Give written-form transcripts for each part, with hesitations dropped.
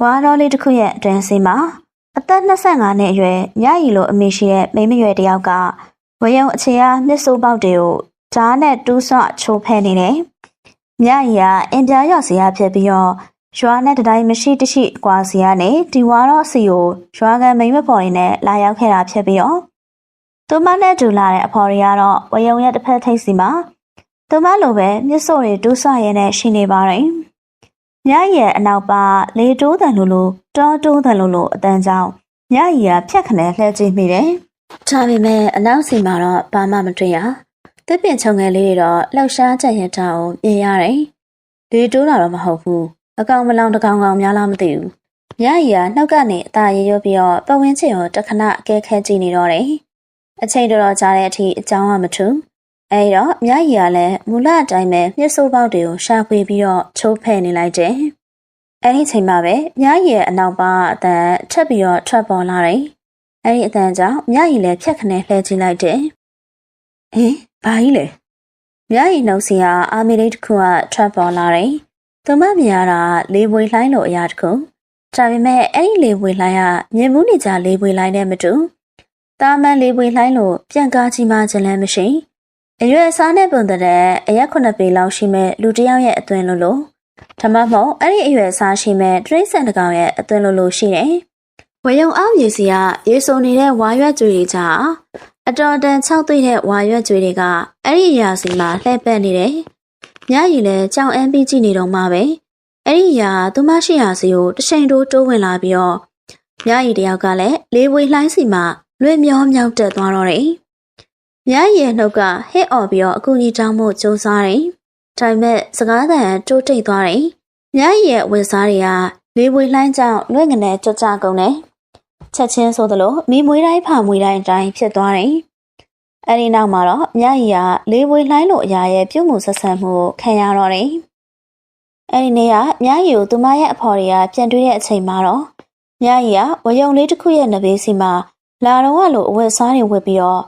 ဝါတော်လေးတစ်ခုရဲ့အတွင်းစီမှာအသက်25နှစ်အရွယ်ညရီလိုအမေရှိတဲ့မိန်းမရွယ်တယောက်ကဝယုံအခြေအားမြစ်စိုးပေါက်တွေကိုဓာတ်နဲ့တူးဆွချိုးဖဲနေတယ်။ညရီကအင်ပြားရောက်စီရဖြစ်ပြီးတော့ရွာနဲ့တတိုင်းမရှိတရှိကွာစီရနဲ့ဒီဝါတော်စီကိုရွာကန်မိန်းမဖော်တွေနဲ့လာရောက်ခဲ့တာဖြစ်ပြီးတော့သူမနဲ့တူလာတဲ့အဖော်တွေကတော့ဝယုံရဲ့တစ်ဖက်ထိပ်စီမှာသူမလိုပဲမြစ်စိုးတွေတူးဆွရဲနဲ့ရှိနေပါတယ်။ညရဲ့အနောက်ပါလေတိုးတန်လိုလိုတောတိုးတန်လိုလိုအတန်းကြောင့်ညရီကဖြတ်ခနဲလှည့်ကြည့်မိတယ်။ဒါပေမဲ့အနောက်စီမှာတော့ဘာမှမတွေ့ရ။တစ်ပင်ချုံငယ်လေးတွေတော့လှောက်ရှားချက်ရထားအောင်မြင်ရတယ်။လေတိုးတာတော့မဟုတ်ဘူး။အကောင်မလောင်တကောင်ကောင်များလားမသိဘူး။ညရီကနှုတ်ကနေအသာရေရွပြီးတော့ပဝင်းချင်ကိုတခဏအကဲခဲကြည့်နေတော့တယ်။အချိန်တော်တော်ကြာတဲ့အထိအကြောင်းကမထူး။အဲဒီတော့ညရီကလည်းမူလအတိုင်းပဲမြစ်စိုးပေါက်တွေကိုရှာဖွေပြီးတော့ချိုးဖဲ့နေလိုက်တယ်။အဲဒီချိန်မှာပဲညရီရဲ့အနောက်ပါအတန်ထပ်ပြီးတော့ထွက်ပေါ်လာတယ်။အဲဒီအတန်ကြောင့်ညရီလည်းဖြတ်ခနဲလှည့်ကြည့်လိုက်တယ်။ဘာကြီးလဲ။ညရီနှုတ်စီကအာမီလေးတစ်ခုကထွက်ပေါ်လာတယ်။သူမမြင်ရတာလေပွေလှိုင်းလိုအရာတစ်ခု။ဒါပေမဲ့အဲဒီလေပွေလှိုင်းကမြင်မှုနေကြလေပွေလှိုင်းနဲ့မတူ။တာမန်လေပွေလှိုင်းလိုပြန်ကားကြီးမှခြင်းလည်းမရှိ။အရွယ်အစားနဲ့ပုံတဲ့အရက်9ပေလောက်ရှိမဲ့လူတစ်ယောက်ရဲ့အသွင်လိုဓမ္မမဟုတ်အဲ့ဒီအရွယ်အစားရှိမဲ့တရိတ်ဆန်တကောင်ရဲ့အသွင်လိုရှိတယ်။ဝယုံအောင်ရည်စီကရေစုံနေတဲ့ဝါရွက်ကြွေတွေကြာအတော်တန်၆သိတဲ့ဝါရွက်ကြွေတွေကအဲ့ဒီအရာစီမှာလှည့်ပတ်နေတယ်။ညရီလည်းကြောင်အန်းပြီးကြည့်နေတော့မှပဲအဲ့ဒီအရာသူမရှိရာစီကိုတစ်ချိန်တိုးဝင်လာပြီးတော့ညရီတယောက်ကလည်းလေးဝေလှိုင်းစီမှာလွေမျောမြောက်တက်သွားတော့တယ်။ညရီရဲ့နှုတ်ကဟစ်အော်ပြီးတော့အကူကြီးတောင်းဖို့ကြိုးစားတယ်။ဒါပေမဲ့စကားသံတိုးတိတ်သွားတယ်။ညရီရဲ့ဝင်စားတွေကလေးဝေလှိုင်းကြောင့်လွင့်ငနဲ့ကြကြကုန်တယ်။ချက်ချင်းဆိုသလိုမိမွေးတိုင်းဖာမွေးတိုင်းအတိုင်းဖြစ်သွားတယ်။အဲဒီနောက်မှာတော့ညရီကလေးဝေလှိုင်းလိုအရာရဲ့ပြုတ်မှုဆက်ဆံမှုခံရတော့တယ်။အဲဒီနေ့ကညရီကိုသူမရဲ့အဖော်တွေကပြန်တွေ့တဲ့အချိန်မှာတော့ညရီကဝယုံလေးတစ်ခုရဲ့နဘေးစီမှာလာတော့လို့အဝတ်စားတွေဝတ်ပြီးတော့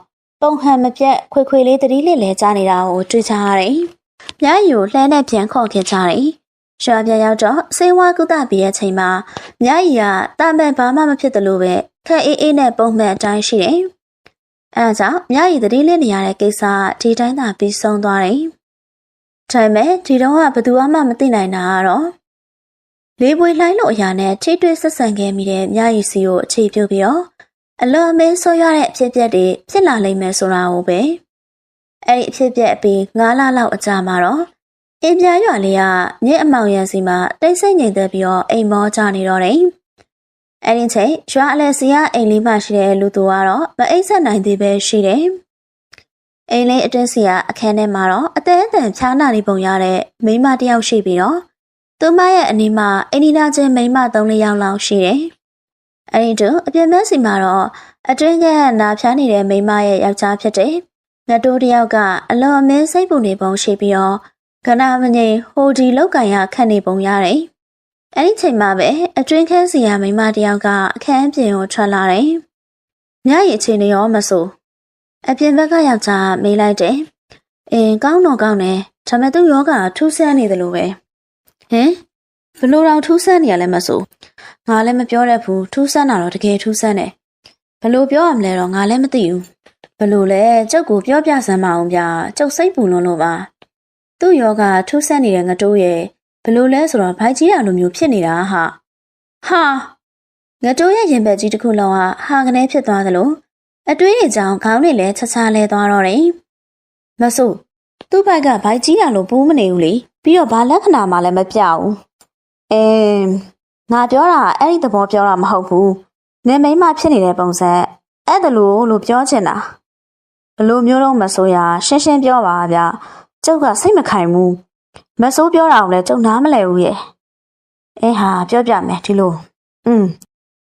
ပုံဟန်မပြတ်ခွေလေးတတိလေးလဲကြားနေတာကိုတွေ့ကြရတယ်။ညရီကိုလှမ်းနဲ့ပြန်ခေါ်ခဲ့ကြတယ်။ရွာပြန်ရောက်တော့စေဝါကုသပြီးတဲ့အချိန်မှာညရီကတာမန်ဘာမှမဖြစ်တယ်လို့ပဲခက်အေးနဲ့ပုံမှန်အတိုင်းရှိတယ်။အဲဒါကြောင့်ညရီတတိလေးနေရတဲ့ကိစ္စဒီတိုင်းသာပြီးဆုံးသွားတယ်။ဒါပေမဲ့ဒီတော့ကဘယ်သူမှမသိနိုင်တာကတော့လေးပွေလှိုင်းလိုအရာနဲ့ထိတွေ့ဆက်ဆံခဲ့မိတဲ့ညရီစီကိုအခြေပြုပြီးတော့အလွန်အမင်းဆိုးရွားတဲ့အဖြစ်အပျက်တွေဖြစ်လာလိမ့်မယ်ဆိုတာကိုပဲအဲ့ဒီအဖြစ်အပျက်အပြီး9လလောက်အကြာမှာတော့အင်းပြားရွာလေးကမြစ်အမောင်ရံစီမှာတိတ်ဆိတ်ငြိမ်သက်ပြီးတော့အိမ်မောကြနေတော့တယ်။အဲ့ဒီချိန်ရွာအလဲစီကအိမ်လေးမှရှိတဲ့လူသူကတော့မအိပ်ဆက်နိုင်သေးပဲရှိတယ်။အိမ်လေးအတွင်းစီကအခန်းထဲမှာတော့အသေးအတန်ဖြားနာနေပုံရတဲ့မိန်းမတစ်ယောက်ရှိပြီးတော့သူမရဲ့အနီးမှာအိမ်နီနာချင်းမိန်းမ3-4ယောက်လောက်ရှိတယ်။အဲ့ဒီတော့အပြင်ဘက်စီမှာတော့အတွင်းကနာဖျားနေတဲ့မိန်းမရဲ့ယောက်ျားဖြစ်တဲ့ငါတိုးတယောက်ကအလွန်အမင်းစိတ်ပူနေပုံရှိပြီးတော့ကနာမငိမ်ဟိုဒီလောက်ကန်ရခတ်နေပုံရတယ်။အဲ့ဒီချိန်မှာပဲအတွင်းခန်းစီရမိန်းမတယောက်ကအခန်းပြင်ကိုထွက်လာတယ်။ညရီအချိန်ရောမဆိုအပြင်ဘက်ကယောက်ျားမေးလိုက်တယ်။ကောင်းတော့ကောင်းတယ်။ဒါပေမဲ့သူ့ယောဂထူးဆန်းနေတယ်လို့ပဲ။ဘလို့တော့ထူးဆန်းနေရလဲမဆိုငါလည်းမပြောတတ်ဘူးထူးဆန်းတာတော့တကယ်ထူးဆန်းတယ်ဘလို့ပြောရမလဲတော့ငါလည်းမသိဘူးဘလို့လဲကျုပ်ကိုပြောပြစမ်းမအောင်ဗျာကျုပ်စိတ်ပူလွန်းလို့ပါသူ့ယောဂထူးဆန်းနေတဲ့ငတိုးရဲ့ဘလို့လဲဆိုတော့ဘိုက်ကြီးတာလိုမျိုးဖြစ်နေတာဟာငတိုးရဲ့ရင်ဘက်ကြီးတစ်ခုလုံးဟာကနေဖြစ်သွားသလိုအတွေးတွေကြောင့်ခေါင်းတွေလည်းချာလဲသွားတော့တယ်မဆိုသူ့ဘက်ကဘိုက်ကြီးတာလိုပူးမနေဘူးလေပြီးတော့ဘာလက္ခဏာမှလည်းမပြဘူးငါပြောတာအဲ့ဒီသဘောပြောတာမဟုတ်ဘူးနေမိမဖြစ်နေတဲ့ပုံစံအဲ့ဒါလို့ပြောချင်တာဘလို့မျိုးတော့မဆိုးရရှင်းရှင်းပြောပါဗျကျုပ်ကစိတ်မခိုင်ဘူးမဆိုးပြောတာကိုလည်းကျုပ်နားမလဲဘူးရဲ့ပြောပြမယ်ဒီလို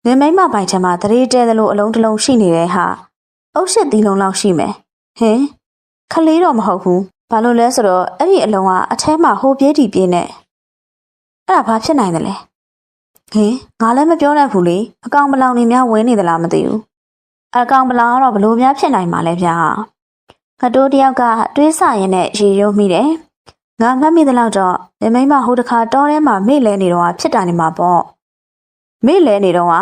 နေမိမပိုင်ချင်မှာတရေတဲသလိုအလုံးတစ်လုံးရှိနေတယ်ဟာအုပ်ရှစ်သီးလုံးလောက်ရှိမယ်ခလေးတော့မဟုတ်ဘူးဘာလို့လဲဆိုတော့အဲ့ဒီအလုံးကအထဲမှာဟိုပြေးတီပြေးနေအဲ့ဒါဘာဖြစ်နိုင်တယ်လဲငါလည်းမပြောတတ်ဘူးလေအကောင်ပလောင်နေများဝင်နေသလားမသိဘူးအကောင်ပလောင်ကတော့ဘလို့များဖြစ်နိုင်မှာလဲဗျာငါတို့တယောက်ကတွေးဆရင်နဲ့ရေရုံးမိတယ်ငါမှတ်မိသလောက်တော့မိမဟိုတခါတောထဲမှာမေ့လဲနေတော့ဖြစ်တာနေမှာပေါ့ မေ့လဲနေတော့ဟာ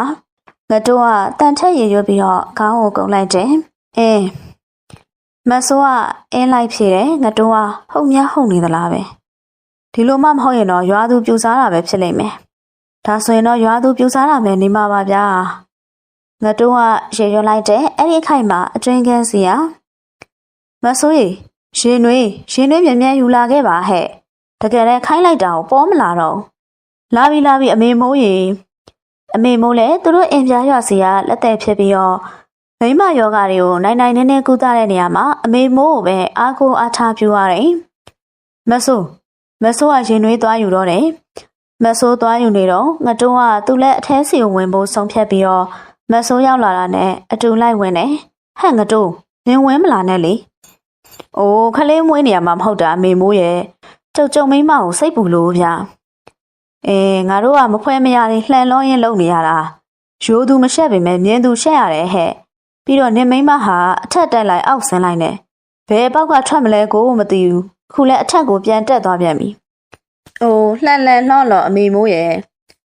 ငါတို့ကတန်ထက်ရရွပြီးတော့ခေါင်းကိုကုံလိုက်တယ်မဆိုးကအင်းလိုက်ဖြေတယ်ငါတို့ကဟုတ်များဟုတ်နေသလားပဲဒီလိုမှမဟုတ်ရင်တော့ရွာသူပြူစားတာပဲဖြစ်လိမ့်မယ်ဒါဆိုရင်တော့ရွာသူပြူစားတာပဲနေမှာပါဗျာငါတို့ကရေရွလိုက်တဲ့အဲ့ဒီအခိုက်မှာအတွင်းကန်းစီရမဆိုးရင်နွေမြဲယူလာခဲ့ပါဟဲ့တကယ်လည်းခိုင်းလိုက်တာကိုပေါ်မလာတော့လာပြီအမေမိုးလည်းသူတို့အင်ပြားရွာစီကလက်သက်ဖြစ်ပြီးတော့မိမယောဂတွေကိုနိုင်နေကုသတဲ့နေရာမှာအမေမိုးကိုပဲအားကိုးအားထားပြုရတယ်မဆိုးကရင်နွေးသွားယူတော့တယ်မဆိုးသွားယူနေတော့ငါတို့ကသူ့လက်အထဲစီကိုဝင်ဖို့ဆုံးဖြတ်ပြီးတော့မဆိုးရောက်လာတာနဲ့အတူလိုက်ဝင်တယ်ဟဲ့ငါတို့နင်ဝင်မလာနဲ့လေအိုးခလေးမွေးနေရမှာမဟုတ်တာအမေမိုးရဲ့ကျုံမိမကိုစိတ်ပူလို့ဗျာငါတို့ကမဖွဲမရရင်လှန်လုံးရင်လုံနေရတာရိုးသူမရှက်ပေမဲ့မြင်သူရှက်ရတယ်ဟဲ့ပြီးတော့နင်မိမဟာအထက်တက်လိုက်အောက်ဆင်းလိုက်နဲ့ဘယ်ပေါက်ကထွက်မလဲကိုမသိဘူးခုလဲအထက်ကိုပြန်တက်သွားပြန်ပြီအိုးလှန်လော့အမေမိုးရဲ့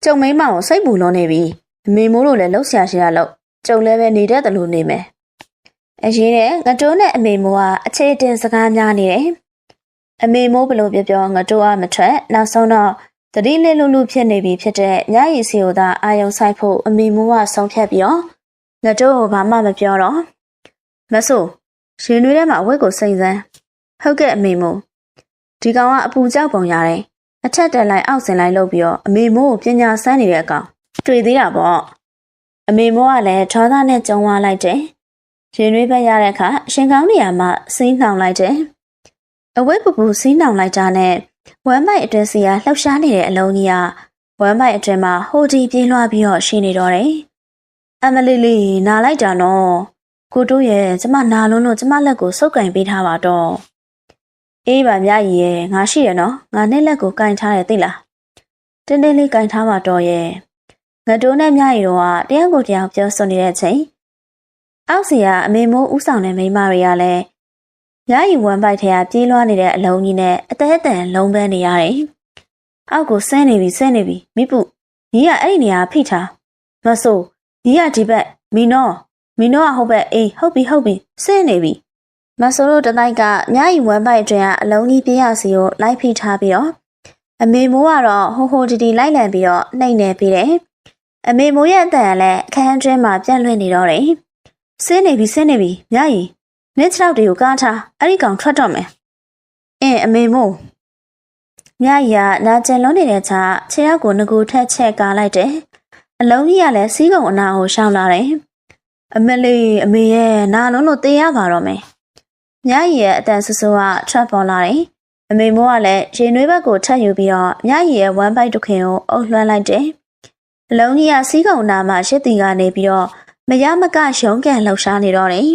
ကျုံမိမကိုစိတ်ပူလို့နေပြီအမေမိုးတို့လည်းလှုပ်ရှားရှိရလို့ကျုံလည်းပဲနေတတ်တယ်လို့နေမယ်အရင်နဲ့ငါတို့နဲ့အမေမိုးကအခြေတင်စကားများနေတယ်အမေမိုးဘလို့ပြောငါတို့ကမထွက်နောက်ဆုံးတော့တတိလေးလူဖြစ်နေပြီဖြစ်တဲ့ညရီစီကိုသာအာယုံဆိုင်ဖို့အမေမိုးကဆုံးဖြတ်ပြီးတော့ငါတို့ကဘာမှမပြောတော့မဆိုးရင်နွေးထဲမှာအဝတ်ကိုစိမ့်စမ်းဟုတ်ကဲ့အမေမိုးဒီကောင်ကအပူကြောက်ပုံရတယ်အထက်တက်လိုက်အောက်ဆင်လိုက်လုပ်ပြီးတော့အမေမိုးကိုပညာစမ်းနေတဲ့အကောင်တွေ့သေးတာပေါ့အမေမိုးကလည်းထောသားနဲ့ကြုံသွားလိုက်တယ်ရင်နွေးဘက်ရတဲ့အခါရှင်ကောင်းနေရာမှာစီးနှောင်လိုက်တယ်အဝတ်ပူစီးနှောင်လိုက်တာနဲ့ဝမ်းမိုက်အတွင်းစီကလှောက်ရှားနေတဲ့အလုံးကြီးကဝမ်းမိုက်အတွင်းမှာဟိုတီပြေးလွှားပြီးတော့ရှိနေတော့တယ်အမလီနားလိုက်တာနော်ကိုတို့ရဲ့ကျမနာလုံးလို့ကျမလက်ကိုစုပ်ကင်ပေးထားပါတော့အေးပါမြကြီးရဲ့ငါရှိရနော်ငါနဲ့လက်ကိုကင်ထားတယ်သိလားတင်းလေးကင်ထားပါတော့ရဲ့ငါတို့နဲ့မြကြီးတော့ကတယောက်ကိုတယောက်ပြောဆိုနေတဲ့အချိန်အောက်စီကအမေမိုးဥဆောင်တဲ့မိန်းမတွေကလည်းညရီဝမ်ပိုက်ထဲကပြေးလွှားနေတဲ့အလုံးကြီးနဲ့အသေးအတန်လုံးပန်းနေရတယ်။အောက်ကိုဆင်းနေပြီမိပုညီကအဲ့ဒီနေရာဖိထားမဆိုးညီကဒီဘက်မီနောကဟုတ်ဘက်အေးဟုတ်ပြီဆင်းနေပြီမဆိုးတို့တတိုင်းကညရီဝမ်ပိုက်အတွင်းကအလုံးကြီးပြေးရစီကိုလိုက်ဖိထားပြီးတော့အမေမိုးကတော့ဟိုတီလိုက်လံပြီးတော့နှိမ့်နေပြီးတယ်။အမေမိုးရဲ့အတန်ကလည်းအခန်းအတွင်းမှာပြန့်လွင့်နေတော့တယ်။ဆင်းနေပြီညရီနေချောက်တွေကိုကားထားအဲ့ဒီကောင်ထွက်တော့မယ်အမေမို့မြာရီကနာကျင်လုံးနေတဲ့ချာခြေရောက်ကိုငကူထက်ချက်ကားလိုက်တယ်အလုံးကြီးကလည်းစီးကုံအနာကိုရှောင်းလာတယ်အမေရဲ့နာလုံးလို့တေးရပါတော့မယ်မြာရီရဲ့အတန်ဆူဆူကထွက်ပေါ်လာတယ်အမေမိုးကလည်းရေနွေးဘက်ကိုထပ်ယူပြီးတော့မြာရီရဲ့ဝမ်းပိုက်တစ်ခင်ကိုအုပ်လွှမ်းလိုက်တယ်အလုံးကြီးကစီးကုံအနာမှာရှစ်တီကနေပြီးတော့မရမကရုံးကန်လှုပ်ရှားနေတော့တယ်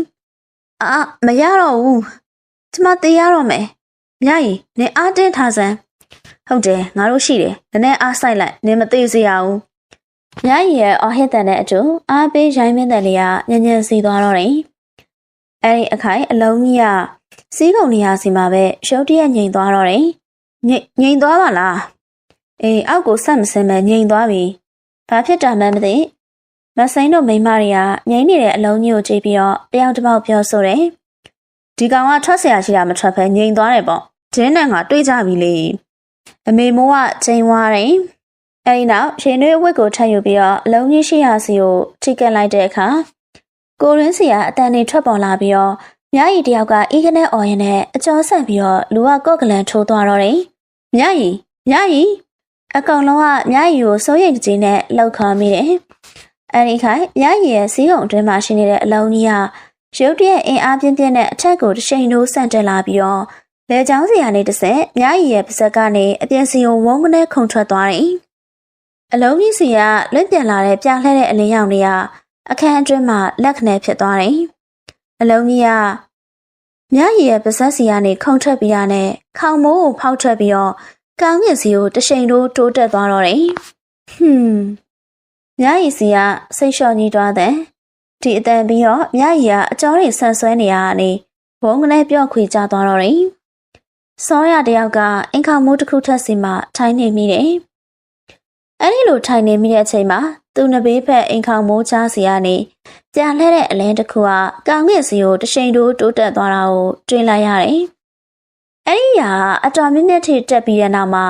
မရတော့ဘူးကျမတေးရတော့မယ်မြရီနင်အားတင်းထားစမ်းဟုတ်တယ်ငါတို့ရှိတယ်နည်းနည်းအားဆိုင်လိုက်နင်မသေးစေရဘူးမြရီရဲ့အော်ဟစ်တန်တဲ့အတူအားပေးရိုင်းမင်းတန်လေးကညံ့စီသွားတော့တယ်အဲ့ဒီအခိုင်အလုံးကြီးကစီးကုန်နေရစီမှာပဲရုတ်တရက်ငြိမ်သွားတော့တယ်ငြိမ်သွားပါလားအောက်ကိုဆက်မစင်းပဲငြိမ်သွားပြီဘာဖြစ်တာမှန်းမသိမဆိုင်တို့မိန်းမတွေကငိမ့်နေတဲ့အလုံးကြီးကိုကြည့်ပြီးတော့တယောက်တစ်ပေါက်ပြောဆိုတယ်။ဒီကောင်ကထွက်เสียရှိတာမထွက်ဘဲငိမ့်သွားတယ်ပေါ့။ဂျင်းနဲ့ငါတွေးကြပြီလေ။အမေမိုးကချိန်သွားတယ်။အဲဒီနောက်ရှင်တွေဝက်ကိုထပ်ယူပြီးတော့အလုံးကြီးရှိရာစီကိုထိကက်လိုက်တဲ့အခါကိုရင်းစီကအတန်တွေထွက်ပေါ်လာပြီးတော့မြရီတယောက်ကဤကနေအော်ရင်နဲ့အကျော်ဆက်ပြီးတော့လူကကော့ကလန်ထိုးသွားတော့တယ်။မြရီအကောင်လုံးကမြရီကိုစိုးရိမ်ကြီးနဲ့လောက်ခေါ်မိတယ်။အဲဒီခိုင်မြရီရဲ့စီးကုံအတွင်းမှာရှိနေတဲ့အလုံးကြီးကရုတ်တရက်အင်အားပြင်းနဲ့အထက်ကိုတစ်ချိန်တိုးဆန့်တက်လာပြီးတော့လေချောင်းစီကနေတစ်ဆက်မြရီရဲ့ပါဇက်ကနေအပြင်စီကိုဝုန်းကနေခုန်ထွက်သွားတယ်။အလုံးကြီးစီကလွတ်ပြန်လာတဲ့ပြလှဲတဲ့အလင်းရောင်တွေကအခန်းအတွင်းမှာလက်ခနဲ့ဖြစ်သွားတယ်။အလုံးကြီးကမြရီရဲ့ပါဇက်စီကနေခုန်ထွက်ပြီးရနဲ့ခေါင်မိုးကိုဖောက်ထွက်ပြီးတော့ကောင်းကင်စီကိုတစ်ချိန်တိုးတိုးတက်သွားတော့တယ်။မြရီစီကစိတ်လျှော့ကြီးသွားတဲ့ဒီအတန်ပြီးတော့မြရီကအကြောင်းတွေဆန်ဆွဲနေရတာနေဘုံကနေပြော့ခွေကျသွားတော့တယ်။စောရတယောက်ကအင်ခေါမိုးတစ်ခုထက်စီမှထိုင်နေမိတယ်။အဲဒီလိုထိုင်နေမိတဲ့အချိန်မှာ သူ့နဘေးဖက်အိမ်ခေါင်မိုးချစီကနေပြန်လှဲတဲ့အလင်းတစ်ခုကကောင်းကင်စီကိုတရှိန်တိုးတိုးတက်သွားတာကိုတွေ့လိုက်ရတယ်။အဲ့ဒီကအတော်မြင့်မြတ်ထိတက်ပြီးတဲ့နောက်မှာ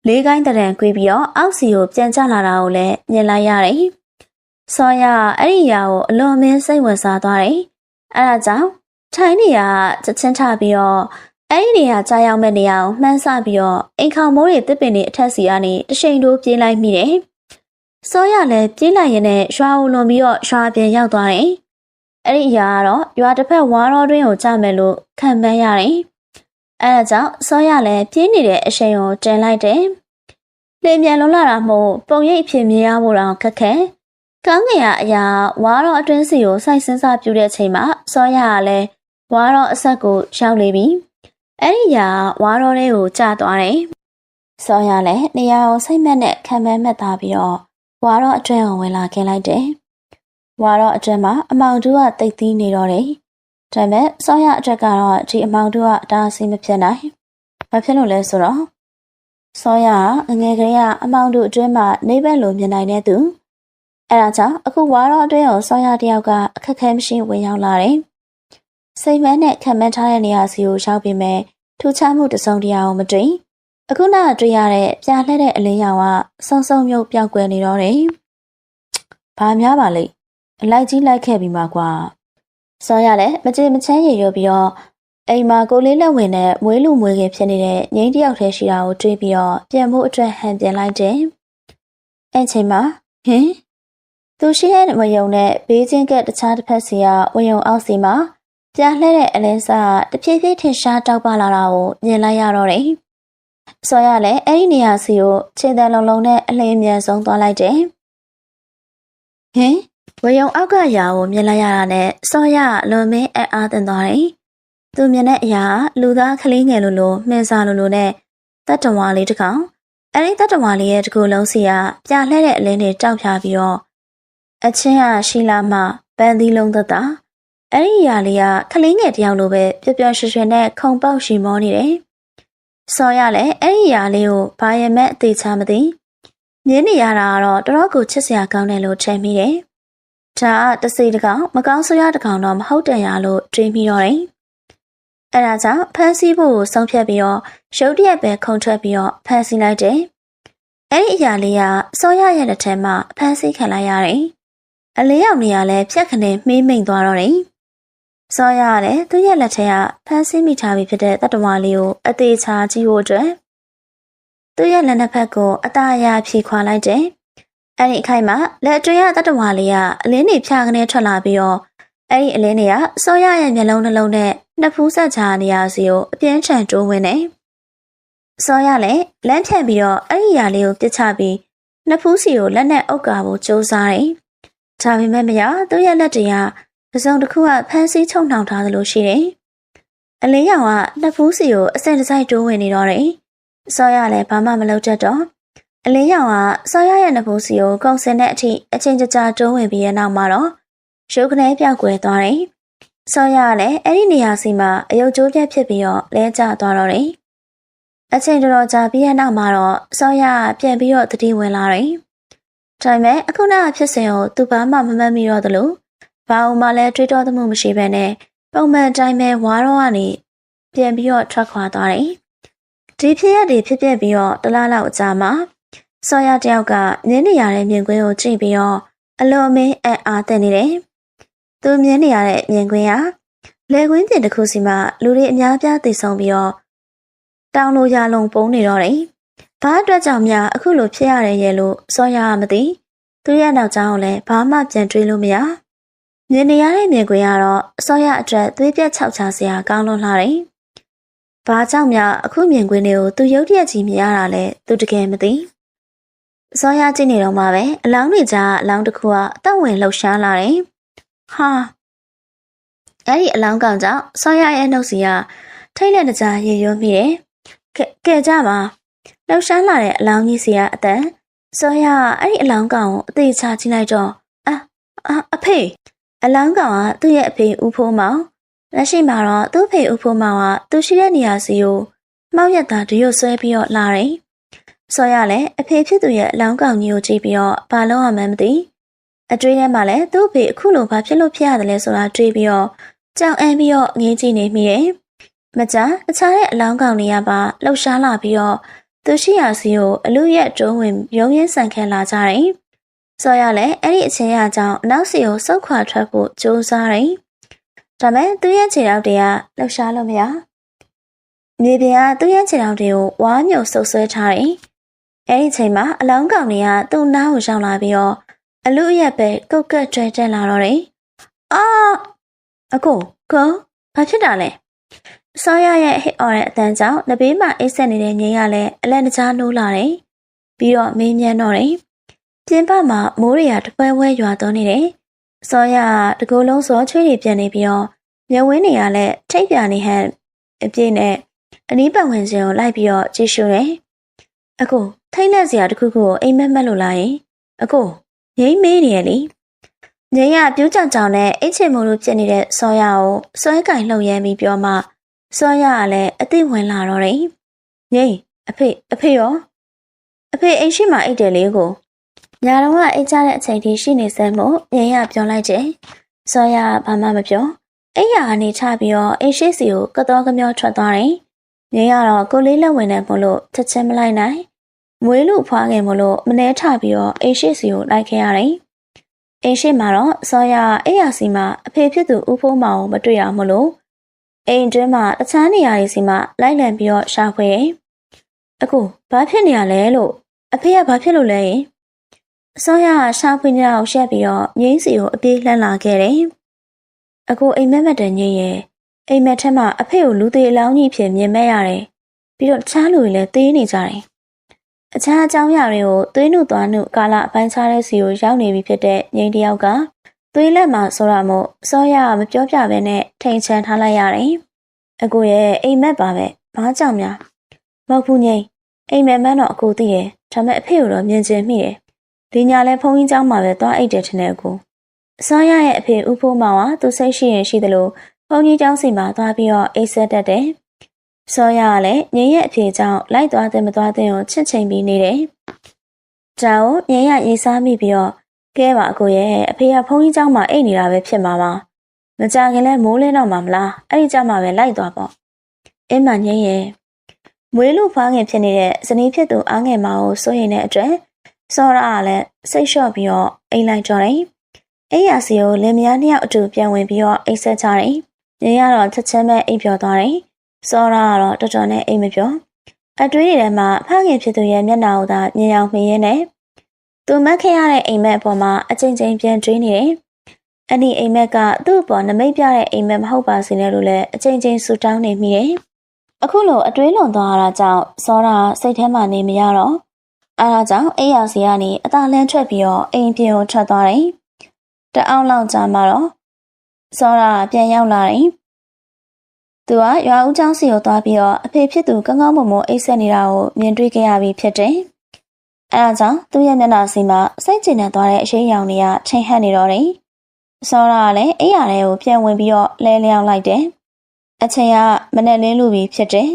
လေးကိုင်းတရံကွေးပြီးတော့အောက်စီကိုပြန်ကျလာတာကိုလည်းမြင်လိုက်ရတယ်။စောရအဲ့ဒီကိုအလွန်မင်းစိတ်ဝင်စားသွားတယ်။အဲ့ဒါကြောင့်ထိုင်းနေရချက်ချင်းထပြီးတော့အဲ့ဒီနေရာကြားရောက်မဲ့နေရာကိုမှန်းဆပြီးတော့အိမ်ခေါင်မိုးတွေတစ်ပင်တွေအထက်စီကနေတရှိန်တိုးပြေးလိုက်မိတယ်။စောရလည်းပြေးလိုက်ရင်နဲ့ရွာကိုလွန်ပြီးတော့ရွာပြန်ရောက်သွားတယ်။အဲ့ဒီအရာကတော့ရွာတစ်ဖက်ဝါတော်တွင်းကိုကျမယ်လို့ခံမှန်းရတယ်။အဲ့ဒါကြောင့်စောရလည်းပြေးနေတဲ့အရှိန်ကိုတင်လိုက်တယ်။လေမြန်လွန်လာတာမို့ပုံရိပ်အဖြစ်မြင်ရဖို့တော့ခက်ခဲ။ကောင်းကင်ကအရာဝါတော်အတွင်းစီကိုစိုက်စင်းစားပြူတဲ့အချိန်မှာစောရကလည်းဝါတော်အဆက်ကိုရောက်လေပြီ။အဲ့ဒီဝါတော်လေးကိုကျသွားတယ်။စောရလည်းနေရာကိုစိတ်မက်နဲ့ခံမှန်းမှတ်သားပြီးတော့ဝါတော့အတွင်းကိုဝင်လာခဲ့လိုက်တယ်။ဝါတော့အတွင်းမှာအမောင်တူကတိတ်သီးနေတော့တယ်။ဒါပေမဲ့စောရအတွက်ကတော့ဒီအမောင်တူကအတားအဆီးမဖြစ်နိုင်။ဘာဖြစ်လို့လဲဆိုတော့စောရငယ်ကလေးကအမောင်တူအတွင်းမှာနေဘက်လိုမြင်နိုင်တဲ့သူ။အဲဒါကြောင့်အခုဝါတော့အတွင်းကိုစောရတယောက်ကအခက်ခဲမရှိဝင်ရောက်လာတယ်။စိတ်မနဲ့ခံမှန်းထားတဲ့နေရာစီကိုရောက်ပြီးမဲ့ထူးခြားမှုတစ်စုံတရာကိုမတွေ့။အခုနတွေ့ရတဲ့ပြာလှဲတဲ့အလင်းရောင်ကစုံစုံမြုပ်ပြောက်ကွယ်နေတော့တယ်။ဘာများပါလိမ့်အလိုက်ကြီးလိုက်ခဲ့ပြီးမှကွာ။စောရလည်းမကြေမချမ်းရရွပြီးတော့အိမ်မှာကိုလေးလက်ဝင်နဲ့မွေးလူမွေးခင်ဖြစ်နေတဲ့ငိမ့်တယောက်တည်းရှိတာကိုတွေးပြီးတော့ပြန်ဖို့အတွက်ဟန်ပြန်လိုက်တယ်။အဲ့ချိန်မှာသူရှိတဲ့ဝယုံနဲ့ဘေးချင်းကတခြားတစ်ဖက်စီကဝယုံအောက်စီမှာပြာလှဲတဲ့အလင်းစားတဖြည်းဖြည်းထင်ရှားတောက်ပလာတာကိုမြင်လိုက်ရတော့တယ်။စောရလည်းအဲ့ဒီနေရာစီကိုခြေတံလုံးလုံးနဲ့အလင်းမြန်ဆုံးသွားလိုက်တယ်။ဝယုံအောက်ကရာကိုမြင်လိုက်ရတာနဲ့စောရလွန်မင်းအားသင့်သွားတယ်။သူမြင်တဲ့အရာလူသားကလေးငယ်လိုမှင်စာလိုနဲ့တတ္တဝါလေးတစ်ကောင်အဲ့ဒီတတ္တဝါလေးရဲ့တစ်ခုလုံးစီကပြာလှဲတဲ့အလင်းတွေတောက်ဖြာပြီးတော့အချင်းရှိလာမှပန်းသီးလုံးသက်တာအဲ့ဒီအရာလေးကကလေးငယ်တယောက်လိုပဲပျော်ပျော်ရွှင်ရွှင်နဲ့ခုံပေါက်ရှိမောနေတယ်။စောရလည်းအဲ့ဒီအရာလေးကိုဘာရမဲ့အသေးချမသိမြင်နေရတာကတော့တော်တော်ကိုချစ်စရာကောင်းတယ်လို့ထင်မိတယ်။ဒါကတစိတကောင်မကောင်းဆိုးရတကောင်တော့မဟုတ်တယ်ရလို့တွေးမိတော့တယ်။အဲ့ဒါကြောင့်ဖမ်းဆီးဖို့ကိုဆုံးဖြတ်ပြီးတော့ရုတ်တရက်ပဲခုန်ထွက်ပြီးတော့ဖမ်းဆီးလိုက်တယ်။အဲ့ဒီအရာလေးကစောရရဲ့လက်ထဲမှာဖမ်းဆီးခံလိုက်ရတယ်။အလေးရောက်နေရလဲဖြက်ခနဲ့မှေးမိန်သွားတော့တယ်။စောရရတယ်သူ့ရဲ့လက်ထဲကဖမ်းဆီးမိထားပြီးဖြစ်တဲ့တတ္တဝါလေးကိုအသေးချာကြည့်ဖို့အတွက်သူ့ရဲ့လက်နှစ်ဖက်ကိုအသားအရဖြေခွာလိုက်တယ်။အဲ့ဒီအခိုက်မှာလက်အတွင်းကတတ္တဝါလေးကအလင်းတွေဖြာကနေထွက်လာပြီးတော့အဲ့ဒီအလင်းတွေကစောရရဲ့မျက်လုံးနှလုံးနဲ့နှစ်ဖူးဆက်ချာနေရာစီကိုအပြင်းထန်တိုးဝင်တယ်။စောရလည်းလမ်းဖြန့်ပြီးတော့အဲ့ဒီຢာလေးကိုပြစ်ချပြီးနှစ်ဖူးစီကိုလက်နဲ့အုပ်ကာဖို့ကြိုးစားတယ်။ဒါပေမဲ့မရသူ့ရဲ့လက်တွေကတစ်စုံတစ်ခုကဖမ်းဆီးချုပ်နှောင်ထားသလိုရှိတယ်။အလင်းရောင်ကနှစ်ဖူးစီကိုအစင်တစိုက်တိုးဝင်နေတော့တယ်။စောရလည်းဘာမှမလုပ်တတ်တော့အလင်းရောင်ကစောရရဲ့နှစ်ဖူးစီကိုကုံစင်တဲ့အထိအချင်းကြတိုးဝင်ပြီးတဲ့နောက်မှာတော့ရုပ်ကနေပြောက်ကွယ်သွားတယ်။စောရလည်းအဲ့ဒီနေရာစီမှာအယုတ်ကျိုးပြက်ဖြစ်ပြီးတော့လဲကျသွားတော့တယ်။အချိန်တော်ကြာပြီးတဲ့နောက်မှာတော့စောရပြန်ပြီးတော့တတိဝင်လာတယ်။ဒါပေမဲ့အခုနကဖြစ်စဉ်ကိုသူဘာမှမမှတ်မိတော့သလိုဘာမှလည်းတွေးတောသမှုမရှိဘဲနဲ့ပုံမှန်တိုင်းပဲဝါတော့ကနေပြန်ပြီးတော့ထွက်ခွာသွားတယ်။ဒီဖြစ်ရပ်တွေဖြစ်ပြပြီးတော့တလားလောက်အကြာမှာစောရတယောက်ကမြင်းနေရတဲ့မြင်ကွင်းကိုကြည့်ပြီးတော့အလွန်မင်းအားသင့်နေတယ်။သူမြင်နေရတဲ့မြင်ကွင်းကလေကွင်းပြင်တစ်ခုစီမှာလူတွေအများပြားသိဆုံးပြီးတော့တောင်လိုရာလုံးပုံနေတော့တယ်။ဘာအတွက်ကြောင့်များအခုလိုဖြစ်ရတယ်ရဲ့လို့စောရမသိသူရဲ့နောက်ကျောင်းကိုလည်းဘာမှပြန်တွေးလို့မရမြင်နေရတဲ့မြင်ကွင်းကတော့စောရအတွက်သွေးပြတ်ခြောက်ခြားစရာကောင်းလွန်းလာတယ်။ဘာကြောင့်များအခုမြင်ကွင်းတွေကိုသူရုတ်တရက်ကြီးမြင်ရတာလဲသူတကယ်မသိစောရကြည့်နေတော့မှပဲအလောင်းတွေကြားအလောင်းတစ်ခုကအသက်ဝင်လှုပ်ရှားလာတယ်။ဟာအဲ့ဒီအလောင်းကောင်ကြောင့်စောရရဲ့နှုတ်စီကထိတ်လန့်တကြားရေရွံ့မိတယ်။ကဲကြပါလှုပ်ရှားလာတဲ့အလောင်းကြီးစီကအသက်စောရအဲ့ဒီအလောင်းကောင်ကိုအသေးချကြည့်လိုက်တော့အဖေအလောင်းကောင်ကသူ့ရဲ့အဖေဦးဖိုးမောင်လက်ရှိမှာတော့သူ့ဖေဦးဖိုးမောင်ကသူရှိတဲ့နေရာစီကိုမှောက်ရက်သားတရွတ်ဆွဲပြီးတော့လာတယ်။စောရလည်းအဖေဖြစ်သူရဲ့အလောင်းကောင်ကြီးကိုကြည့်ပြီးတော့ဘာလို့မှမသိ အတွေးထဲမှာလည်းသူ့ဖေအခုလိုဘာဖြစ်လို့ဖြစ်ရတယ်လဲဆိုတာတွေးပြီးတော့ကြောင်အန်းပြီးတော့ငေးကြည့်နေမိတယ်။မကြာတခြားတဲ့အလောင်းကောင်တွေကပါလှုပ်ရှားလာပြီးတော့သူရှိရာစီကိုအလူရက်တွန်းဝင်ရုံရင်းဆန်ခဲလာကြတယ်။စောရလည်းအဲ့ဒီအချိန်ရကြောင့်နောက်စီကိုစုတ်ခွာထွက်ဖို့ကြိုးစားတယ်။ဒါမဲ့သူ့ရဲ့ခြေထောက်တွေကလှုပ်ရှားလို့မရ။မြေပြင်ကသူ့ရဲ့ခြေထောက်တွေကိုဝါးမြုပ်ဆုပ်ဆွဲထားတယ်။အဲ့ဒီချိန်မှာအလောင်းကောင်တွေကသူ့နားကိုရောက်လာပြီးတော့အလူရက်ပဲကုတ်ကတ်ကျွဲတက်လာတော့တယ်။အာအကိုဘာဖြစ်တာလဲ။စောရရဲ့ဟစ်အော်တဲ့အတန်းကြောင့်နဘေးမှာအိတ်ဆက်နေတဲ့ငိမ့်ရလဲအလက်တကြားနိုးလာတယ်။ပြီးတော့မေးမြန်းတော့တယ်။ပြင်ပမှာမိုးတွေကတပွဲဝဲရွာသွန်းနေတယ်။စောရတကူလုံးစောချွေးတွေပြန်နေပြီးတော့မျက်ဝင်းတွေကလည်းထိတ်ပြနေဟန်အပြည့်နဲ့အနီးပတ်ဝန်းကျင်ကိုလိုက်ပြီးတော့ကြည့်ရှုတယ်။အကိုထိတ်လက်စရာတခုခုကိုအိမ်မက်မက်လို့လာရင်အကိုငိမ့်မေးနေရလေ။ငိမ့်ရပြူးကြောင်ကြောင်နဲ့အိတ်ချင်မို့လို့ဖြစ်နေတဲ့စောရကိုဆွဲကင်လှုပ်ရမ်းပြီးပြောမှစောရကလည်းအသိဝင်လာတော့တယ်။ငိမ့်အဖေရောအဖေအိမ်ရှိမှအိတ်တယ်လေကိုညာတော့ကအိတ်ကြတဲ့အချိန်ထိရှိနေစမ်းမို့ငိမ့်ရပြောလိုက်တယ်။စောရဘာမှမပြောအိမ်ရကနေချပြီးတော့အိမ်ရှိစီကိုကတော်ကမျောထွက်သွားတယ်။ငိမ့်ရတော့ကိုလေးလက်ဝင်နေမို့လို့ချက်ချင်းမလိုက်နိုင်မွေးလူဖွားငယ်မို့လို့မနှဲထပြီးတော့အိမ်ရှိစီကိုလိုက်ခဲ့ရတယ်။အိမ်ရှိမှာတော့စောရအိမ်ရစီမှာအဖေဖြစ်သူဦးဖိုးမောင်ကိုမတွေ့ရမို့လို့အိမ်တွင်းမှာတခြားနေရာတွေစီမှာလိုက်လံပြီးတော့ရှာဖွေတယ်။အကိုဘာဖြစ်နေရလဲလို့အဖေကဘာဖြစ်လို့လဲ။စောရရှာဖွေနေတာကိုရှက်ပြီးတော့ငိမ့်စီကိုအပြေးလှမ်းလာခဲ့တယ်။အကိုအိမ်မက်မက်တန်ငိမ့်ရဲ့အိမ်မက်ထက်မှာအဖေကိုလူသေးအလောင်းကြီးဖြစ်မြင်မဲ့ရတယ်။ပြီးတော့တခြားလူတွေလည်းသေးနေကြတယ်။အခြားအကြောင်းအရာတွေကိုသွေးနုသွားနုကာလအပိုင်းခြားတဲ့စီကိုရောက်နေပြီဖြစ်တဲ့ငိမ့်တယောက်ကသွေးလက်မှာဆိုရမို့စောရမပြောပြဘဲနဲ့ထိန်ချန်ထားလိုက်ရတယ်။အကိုရဲ့အိမ်မက်ပါပဲဘာကြောင့်များမဟုတ်ဘူးငိမ့်အိမ်မက်မှန်းတော့အကိုသိရဲ့ဒါမဲ့အဖေကိုတော့မြင်ချင်မိတယ်။ဒီညလဲဖုန်းကြီးเจ้าမှာပဲသွားအိတ်တယ်ထင်တယ်အကိုစောရရဲ့အဖေဦးဖိုးမောင်ကသူစိတ်ရှိရင်ရှိသလိုဖုန်းကြီးเจ้าစီမှာသွားပြီးတော့အိတ်ဆက်တတ်တယ်။စောရကလည်းငိမ့်ရဲ့အဖေကြောင့်လိုက်သွားတဲ့မသွားတဲ့ကိုချစ်ချိန်ပြီးနေတယ်။ကြောင်ငိမ့်ရရေးစားမိပြီးတော့ကဲပါအကိုရဲ့အဖေကဖုန်းကြီးเจ้าမှာအိတ်နေတာပဲဖြစ်မှာပါမကြခင်လဲမိုးလင်းတော့မှာမလားအဲ့ဒီကြမှာပဲလိုက်သွားပေါ့အင်းမငိမ့်ရဲ့မွေးလူဖွားငယ်ဖြစ်နေတဲ့ဇနီးဖြစ်သူအားငယ်မကိုစိုးရိမ်တဲ့အတွက်စောရကလည်းစိတ်လျှော့ပြီးတော့အိမ်လိုက်ကြတယ်အိမ်ရစီကိုလင်မယားနှစ်ယောက်အတူပြန်ဝင်ပြီးတော့အိတ်ဆက်ကြတယ်ငိမ့်ရတော့ချက်ချင်းပဲအိမ်ပြောသွားတယ်စောရကတော့တော်တော်နဲ့အိမ်မပြောအတွေးတွေထဲမှာဖခင်ဖြစ်သူရဲ့မျက်နှာကိုသာမြင်အောင်မြင်ရင်းနဲ့သူမက်ခဲ့ရတဲ့အိမ်မက်အပေါ်မှာအချိန်ချင်းပြန်တွေးနေတယ်။အဲ့ဒီအိမ်မက်ကသူ့အပေါ်နမိတ်ပြတဲ့အိမ်မက်မဟုတ်ပါစေနဲ့လို့လည်းအချိန်ချင်းဆူတောင်းနေမိတယ်။အခုလိုအတွေးလွန်သွားတာကြောင့်စောရစိတ်ထဲမှာနေမရတော့အဲဒါကြောင့်အိမ်ရစီကနေအသာလန်းထွက်ပြီးတော့အိမ်ပြင်ကိုထွက်သွားတယ်။တအောင်လောက်ကြာမှတော့စောရပြန်ရောက်လာတယ်။သူကရွာဦးကျောင်းစီကိုသွားပြီးတော့အဖေဖြစ်သူကောင်းကောင်းမွန်မွန်အိတ်ဆက်နေတာကိုမြင်တွေ့ခဲ့ရပြီးဖြစ်တယ်။အဲဒါကြောင့်သူ့ရဲ့မျက်နှာစီမှာစိတ်ကျဉ်နေသွားတဲ့အရေးရောင်တွေကချိန်ဟပ်နေတော့တယ်။စောရကလည်းအိယာထဲကိုပြန်ဝင်ပြီးတော့လဲလျောင်းလိုက်တယ်။အချိန်ကမနက်လင်းလူပြီးဖြစ်တယ်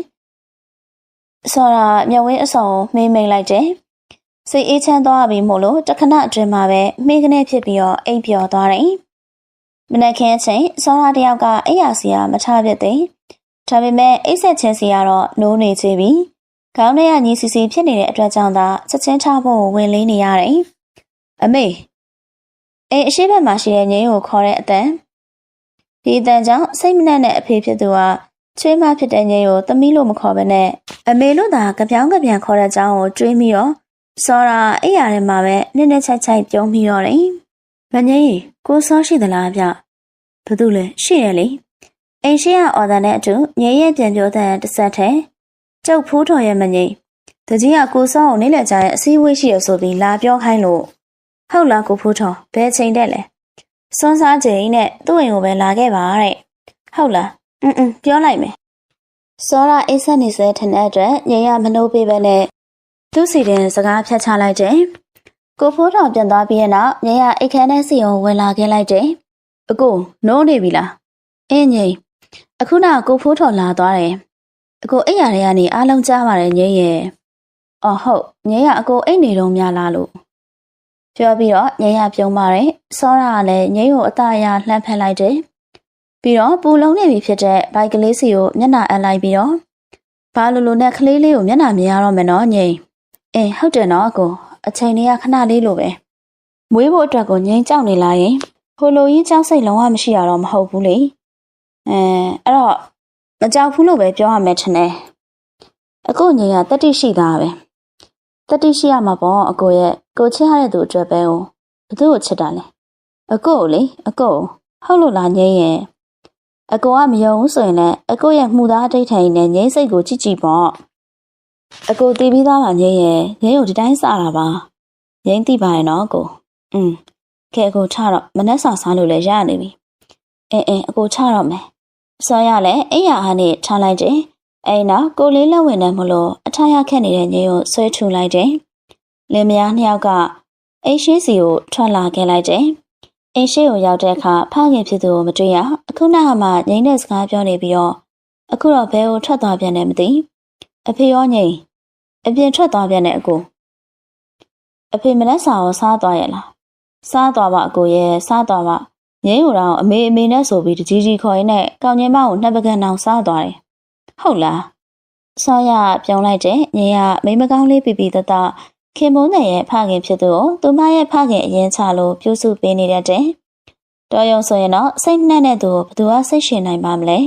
။စောရမျက်ဝန်းအစုံကိုမိမ့်လိုက်တယ်။စိတ်အေးချမ်းသွားပြီမို့လို့တခဏအတွင်းမှာပဲမိကနေဖြစ်ပြီးတော့အိပ်ပျော်သွားတယ်။မနက်ခင်းအချိန်စောရတယောက်ကအိယာစီကမထားပြသေး။ဒါပေမဲ့အိတ်ဆက်ချင်းစီကတော့နိုးနေချပြီ။ခေါင်းထဲကညီစီစီဖြစ်နေတဲ့အတွက်ကြောင့်သာချက်ချင်းထားဖို့ဝင်လေးနေရတယ်။အမေအိမ်အရှိဘက်မှာရှိတဲ့ငိမ့်ကိုခေါ်တဲ့အတန်ဒီအတန်ကြောင့်စိတ်မနှံ့တဲ့အဖေဖြစ်သူကချွေးမဖြစ်တဲ့ငိမ့်ကိုသမီးလို့မခေါ်ဘဲနဲ့အမေလို့သာကြပြောင်းကြပြန်ခေါ်တဲ့အကြောင်းကိုတွေးပြီးတော့စောရာအိယာထဲမှာပဲနည်းနည်းချိုက်ချိုက်ပြုံးပြီးတော့တယ်။မငိမ့်ကိုစောရှိသလားဗျ။ဘာလို့လဲရှိရလေ။အိမ်ရှိရအော်ဒန်နဲ့အတူငိမ့်ရဲ့ပြန်ပြောတဲ့တစ်ဆက်ထဲကျုပ်ဖိုးတော်ရဲ့မငိမ့်တကြီးကကိုစောကိုနေလက်ကြတဲ့အစည်းအဝေးရှိရဆိုပြီးလာပြောခိုင်းလို့ဟုတ်လားကိုဖိုးတော်ဘယ်ချိန်တက်လဲစွန်းစားချိန်နဲ့သူ့အိမ်ကိုပဲလာခဲ့ပါတဲ့ဟုတ်လားပြောလိုက်မယ်စောရအိတ်ဆက်နေစေထင်တဲ့အတွက်ငိမ့်ရမနှိုးပေးပဲနဲ့သူ့စီတင်စကားဖြတ်ချလိုက်တယ်ကိုဖိုးတော်ပြန်သွားပြီးနောက်ငိမ့်ရအိတ်ခမ်းထဲစီကိုဝင်လာခဲ့လိုက်တယ်အကိုနိုးနေပြီလားအင်းငိမ့်အခုနကိုဖိုးတော်လာသွားတယ်အကိုအိတ်ရတဲ့ကနေအားလုံးကြားပါတယ်ငိမ့်ရဲ့အော်ဟုတ်ငိမ့်ရအကိုအိတ်နေတော့များလားလို့ ပြောပြီးတော့ငိမ့်ရပြုံးပါတယ်စောရာကလည်းငိမ့်ကိုအသားအရလှမ်းဖက်လိုက်တယ်ပြီးတော့ပူလုံးနေပြီဖြစ်တဲ့ဘိုက်ကလေးစီကိုမျက်နှာအပ်လိုက်ပြီးတော့ဘာလိုလိုနဲ့ကလေးလေးကိုမျက်နှာမြင်ရတော့မယ်နော်ငိမ့်ဟုတ်တယ်နော်အကိုအချိန်လေးကခဏလေးလိုပဲမွေးဖို့အတွက်ကိုငိမ့်ကြောက်နေလာရင်ဟိုလိုကြီးကြောက်စိတ်လုံးဝမရှိရတော့မဟုတ်ဘူးလေအဲ့တော့မကြောက်ဘူးလို့ပဲပြောရမယ်ထင်တယ်အခုငိမ့်ကတတိရှိသားပဲတတိရှိရမှာပေါ့အကိုရဲ့ကိုချစ်ရတဲ့သူအတွက်ပဲဘသူ့ကိုချစ်တာလဲအကိုကိုလေအကိုဟုတ်လို့လားငိမ့်ရဲ့အကိုကမယုံဘူးဆိုရင်လည်းအကိုရဲ့မှုသားအတိတ်ထိုင်နဲ့ငိမ့်စိတ်ကိုကြည့်ကြည့်ပေါ့အကိုတီးပြီးသားပါငိမ့်ရဲ့ငိမ့်ကိုဒီတိုင်းစတာပါငိမ့်သိပါရဲ့နော်အကိုခဲအကိုချတော့မနှက်စာစားလို့လည်းရနေပြီအကိုချတော့မယ်စောရလည်းအိယာဟာနဲ့ထားလိုက်တယ်အဲ့နောက်ကိုလေးလက်ဝင်နေမလို့အထားရခက်နေတဲ့ငိမ့်ကိုဆွဲထူလိုက်တယ်လင်မယားနှစ်ယောက်ကအိရှိစီကိုထွက်လာခဲ့လိုက်တယ်အိရှိကိုရောက်တဲ့အခါဖခင်ဖြစ်သူကိုမတွေ့ရအခုနောက်မှငိမ့်တဲ့စကားပြောနေပြီးတော့အခုတော့ဘဲကိုထွက်သွားပြန်တယ်မသိအဖေရောငိမ့်အပြင်ထွက်သွားပြန်တယ်အကိုအဖေမနှက်စာကိုစားသွားရလားစားသွားပါအကိုရဲ့စားသွားပါငိမ့်ကိုတော့အမေနဲ့ဆိုပြီးတကြီးကြီးခေါ်ရင်းနဲ့ကောင်းငယ်မကိုနှစ်ပကံတောင်စားသွားတယ်ဟုတ်လားစောရပြောင်းလိုက်တဲ့ငိမ့်ကမိမကောင်းလေးပြပြတတခင်မုန်းတဲ့ရဲ့ဖခင်ဖြစ်သူကိုသူမရဲ့ဖခင်အရင်ချလို့ပြုစုပေးနေတတ်တယ်တော်ရုံဆိုရင်တော့စိတ်နှက်တဲ့သူကိုဘယ်သူကစိတ်ရှင်နိုင်ပါမလဲ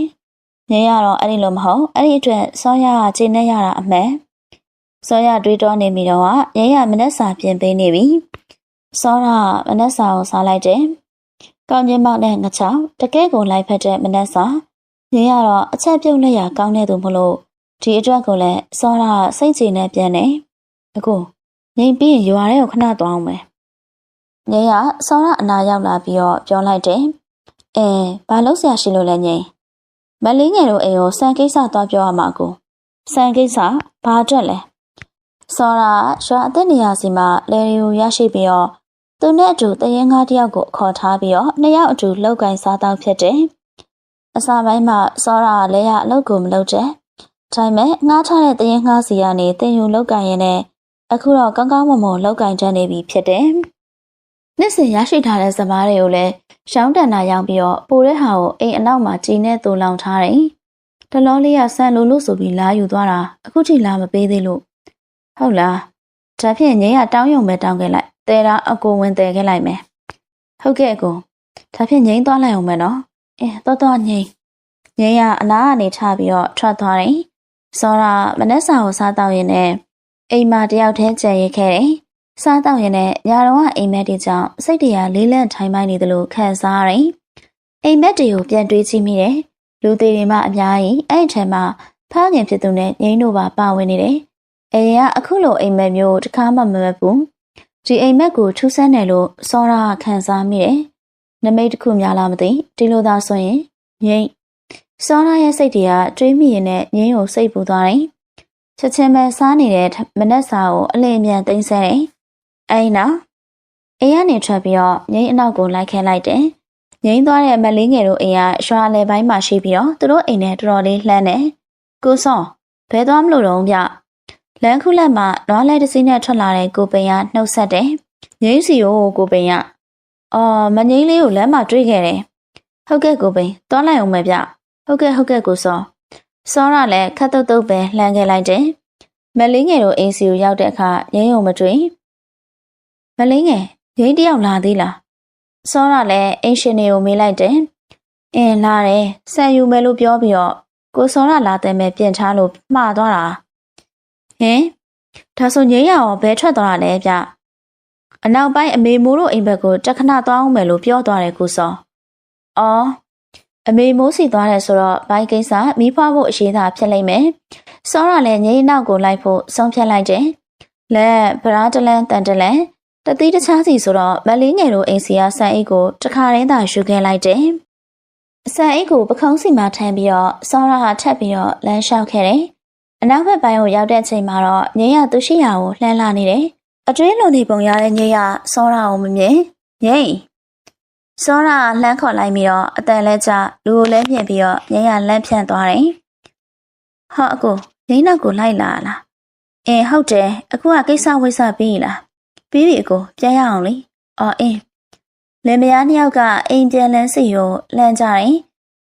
ငိမ့်ကတော့အဲ့ဒီလိုမဟုတ်အဲ့ဒီအတွက်စောရကခြေနဲ့ရတာအမှန်စောရတွေးတောနေမိတော့ငိမ့်ကမနှက်စာပြင်ပေးနေပြီစောရမနှက်စာကိုစားလိုက်တယ်ကောင်းချင်းမောက်တဲ့ငချောင်းတကယ်ကိုလိုက်ဖက်တဲ့မနှက်စာငိမ့်ကတော့အချက်ပြုတ်လက်ရကောင်းတဲ့သူမလို့ဒီအတွက်ကိုလည်းစောရစိတ်ချနဲ့ပြန်နေအကိုငိမ့်ပြီးရင်ရွာထဲကိုခဏသွားအောင်မယ်ငိမ့်ကစောရအနာရောက်လာပြီးတော့ပြောလိုက်တယ်ဘာလို့ဆရာရှိလို့လဲငိမ့်မလေးငယ်တို့အိမ်ကိုစံကိစ္စသွားပြောရမှာကိုစံကိစ္စဘာအတွက်လဲစောရရွာအသက်နေရာစီမှာလေရီကိုရရှိပြီးတော့သူနဲ့အတူတရင်ငါးတယောက်ကိုခေါ်ထားပြီးတော့နှစ်ယောက်အတူလောက်ကင်စားတော့ဖြစ်တယ်အစာပိုင်းမှာစောရကလည်းအလုပ်ကိုမလုပ်တဲ့ဒါပေမဲ့ငားထားတဲ့တရင်ငါးစီကနေတင်ယူလောက်ကင်ရင်းနဲ့အခုတော့ကောင်းကောင်းမွန်မွန်လောက်ကင်ကျန်နေပြီဖြစ်တယ်နှစ်စဉ်ရရှိထားတဲ့စမားတွေကိုလည်းရှောင်းတန်တာရောင်းပြီးတော့ပိုတဲ့ဟာကိုအိမ်အနောက်မှာကြီးနဲ့တူလောင်ထားတယ်တလုံးလေးကဆန်လိုလို့ဆိုပြီးလာယူသွားတာအခုထိလာမပေးသေးလို့ဟုတ်လားဒါဖြင့်ငိမ့်ကတောင်းယုံပဲတောင်းခဲ့လိုက်တဲတာအကိုဝင်တဲခဲ့လိုက်မယ်ဟုတ်ကဲ့အကိုဒါဖြင့်ငိမ့်သွားလိုက်အောင်မယ်နော်တော်ငိမ့်ကအနားကနေထပြီးတော့ထွက်သွားတယ်စောရမနှက်စာကိုစားတော့ရင်နဲ့အိမ်မှာတယောက်တည်းကြံရခဲ့တယ်စားတော့ရင်နဲ့ညာတော့အိမ်မက်တွေကြောင့်စိတ်တရားလေးလန့်ထိုင်ပိုင်းနေတယ်လို့ခံစားရတယ်အိမ်မက်တွေကိုပြန်တွေးကြည့်မိတယ်လူသေးတွေမှအများကြီးအဲ့ထက်မှဖခင်ဖြစ်သူနဲ့ငိမ့်တို့ပါဝင်နေတယ်အိမ်ကအခုလိုအိမ်မက်မျိုးတစ်ခါမှမမက်ဘူးဒီအိမ်မက်ကိုထူးဆန်းတယ်လို့စောရခံစားမိတယ်နမိတ်တစ်ခုများလားမသိဒီလိုသာဆိုရင်ငိမ့်စောရရဲ့စိတ်တွေကတွေးမိရင်နဲ့ငိမ့်ကိုစိတ်ပူသွားတယ်ချက်ချင်းပဲစားနေတဲ့မနှက်စာကိုအလင်းအမြန်သိမ်းဆဲတယ်အဲ့နောက်အိမ်ကနေထွက်ပြီးတော့ငိမ့်အနောက်ကိုလိုက်ခဲလိုက်တယ်ငိမ့်သွားတဲ့မလေးငယ်တို့အိမ်ကရွာလယ်ပိုင်းမှာရှိပြီးတော့သူတို့အိမ်နဲ့တော်တော်လေးလှမ်းတယ်ကိုစောဘဲသွားမလို့တော့ဗျလမ်းခုလက်မှာနွားလဲတစ်စီးနဲ့ထွက်လာတဲ့ကိုပိန်ကနှုတ်ဆက်တယ်ငိမ့်စီကိုကိုပိန်ကမငိမ့်လေးကိုလမ်းမှာတွေ့ခဲ့တယ်ဟုတ်ကဲ့ကိုပိန်သွားလိုက်အောင်မယ်ဗျဟုတ်ကဲ့ကိုစောရလည်းခတ်တုတ်တုတ်ပဲလှမ်းခဲ့လိုက်တယ်မလေးငယ်တို့အိမ်စီကိုရောက်တဲ့အခါငိမ့်ုံမတွေ့မလေးငယ်ငိမ့်တယောက်လာသေးလားစောရလည်းအိမ်ရှင်တွေကိုမေးလိုက်တယ်လာတယ်ဆန်ယူမယ်လို့ပြောပြီးတော့ကိုစောရလာတဲ့မဲ့ပြင်ထားလို့မှားသွားတာဒါဆိုငိမ့်ရောဘဲထွက်သွားတာလဲဗျအနောက်ပိုင်းအမေမိုးတို့အိမ်ဘက်ကိုတက်ခဏသွားအောင်မယ်လို့ပြောသွားတယ်ကိုစောအမေမိုးစီသွားတယ်ဆိုတော့ဘိုင်းကိစ္စမိဖွားဖို့အရေးသာဖြစ်လိမ့်မယ်စောရလည်းငိမ့်နောက်ကိုလိုက်ဖို့ဆုံးဖြတ်လိုက်တယ်လက်ဗရာတလန်တန်တလန်တတိတခြားစီဆိုတော့မလေးငယ်တို့အိမ်စီကဆန်အိတ်ကိုတခါတည်းသာယူခဲ့လိုက်တယ်ဆန်အိတ်ကိုပခုံးစီမှာထမ်းပြီးတော့စောရဟာထပ်ပြီးတော့လမ်းလျှောက်ခဲ့တယ်အနောက်ဘက်ပိုင်းကိုရောက်တဲ့အချိန်မှာတော့ငိမ့်ရသူရှိရာကိုလှမ်းလာနေတယ်အတွင်းလုံနေပုံရတဲ့ငိမ့်ရစောရအောင်မမြင်ငိမ့်စောရလှမ်းခေါ်လိုက်ပြီးတော့အတန်လဲကျလူကိုလဲမြင်ပြီးတော့ငိမ့်ရလမ်းဖြန့်သွားတယ်ဟာအကိုငိမ့်နောက်ကိုလိုက်လာလားဟုတ်တယ်အခုကကိစ္စဝိစ္စပြီးလား ပြီးပြီကိုပြန်ရအောင်လေအော်အင်းလင်မယားနှစ်ယောက်ကအိမ်ပြန်လန်းစီကိုလှမ်းကြတယ်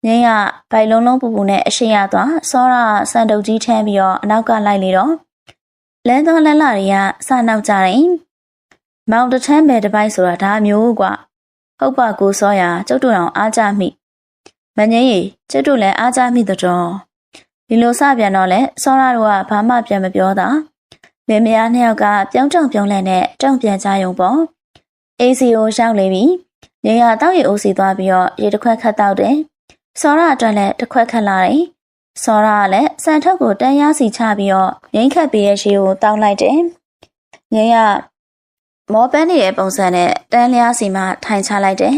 ငင်းကဗိုက်လုံးလုံးပူပူနဲ့အရှိရသွားစောရစံတုပ်ကြီးထမ်းပြီးတော့အနောက်ကလိုက်လေတော့လမ်းသွားလမ်းလာတွေကစနောက်ကြတယ်မောင်တထမ်းပဲတစ်ပိုက်ဆိုတာဒါမျိုးကွာဟုတ်ပါကိုစောရကျုပ်တို့တောင်အားကြမိမငင်းရီကျုပ်တို့လည်းအားကြမိတော့ဒီလိုစပြန်တော့လဲစောရတို့ကဘာမှပြန်မပြောတာလင်မယားနှစ်ယောက်ကပြုံးပြုံးလဲနဲ့တုံ့ပြန်ကြရုံပေါ့အေးစီကိုရောက်လေပြီငင်းကတောက်ရီအိုးစီသွားပြီးတော့ရေတစ်ခွက်ခတ်တောက်တယ်စောရအတွက်လည်းတစ်ခွက်ခတ်လာတယ်စောရကလည်းစံထုတ်ကိုတန်းရစီချပြီးတော့ငိမ့်ခတ်ပြီးရဲ့ရေကိုတောင်းလိုက်တယ်ငင်းကမောပန်းနေတဲ့ပုံစံနဲ့တန်းလျားစီမှထိုင်ချလိုက်တယ်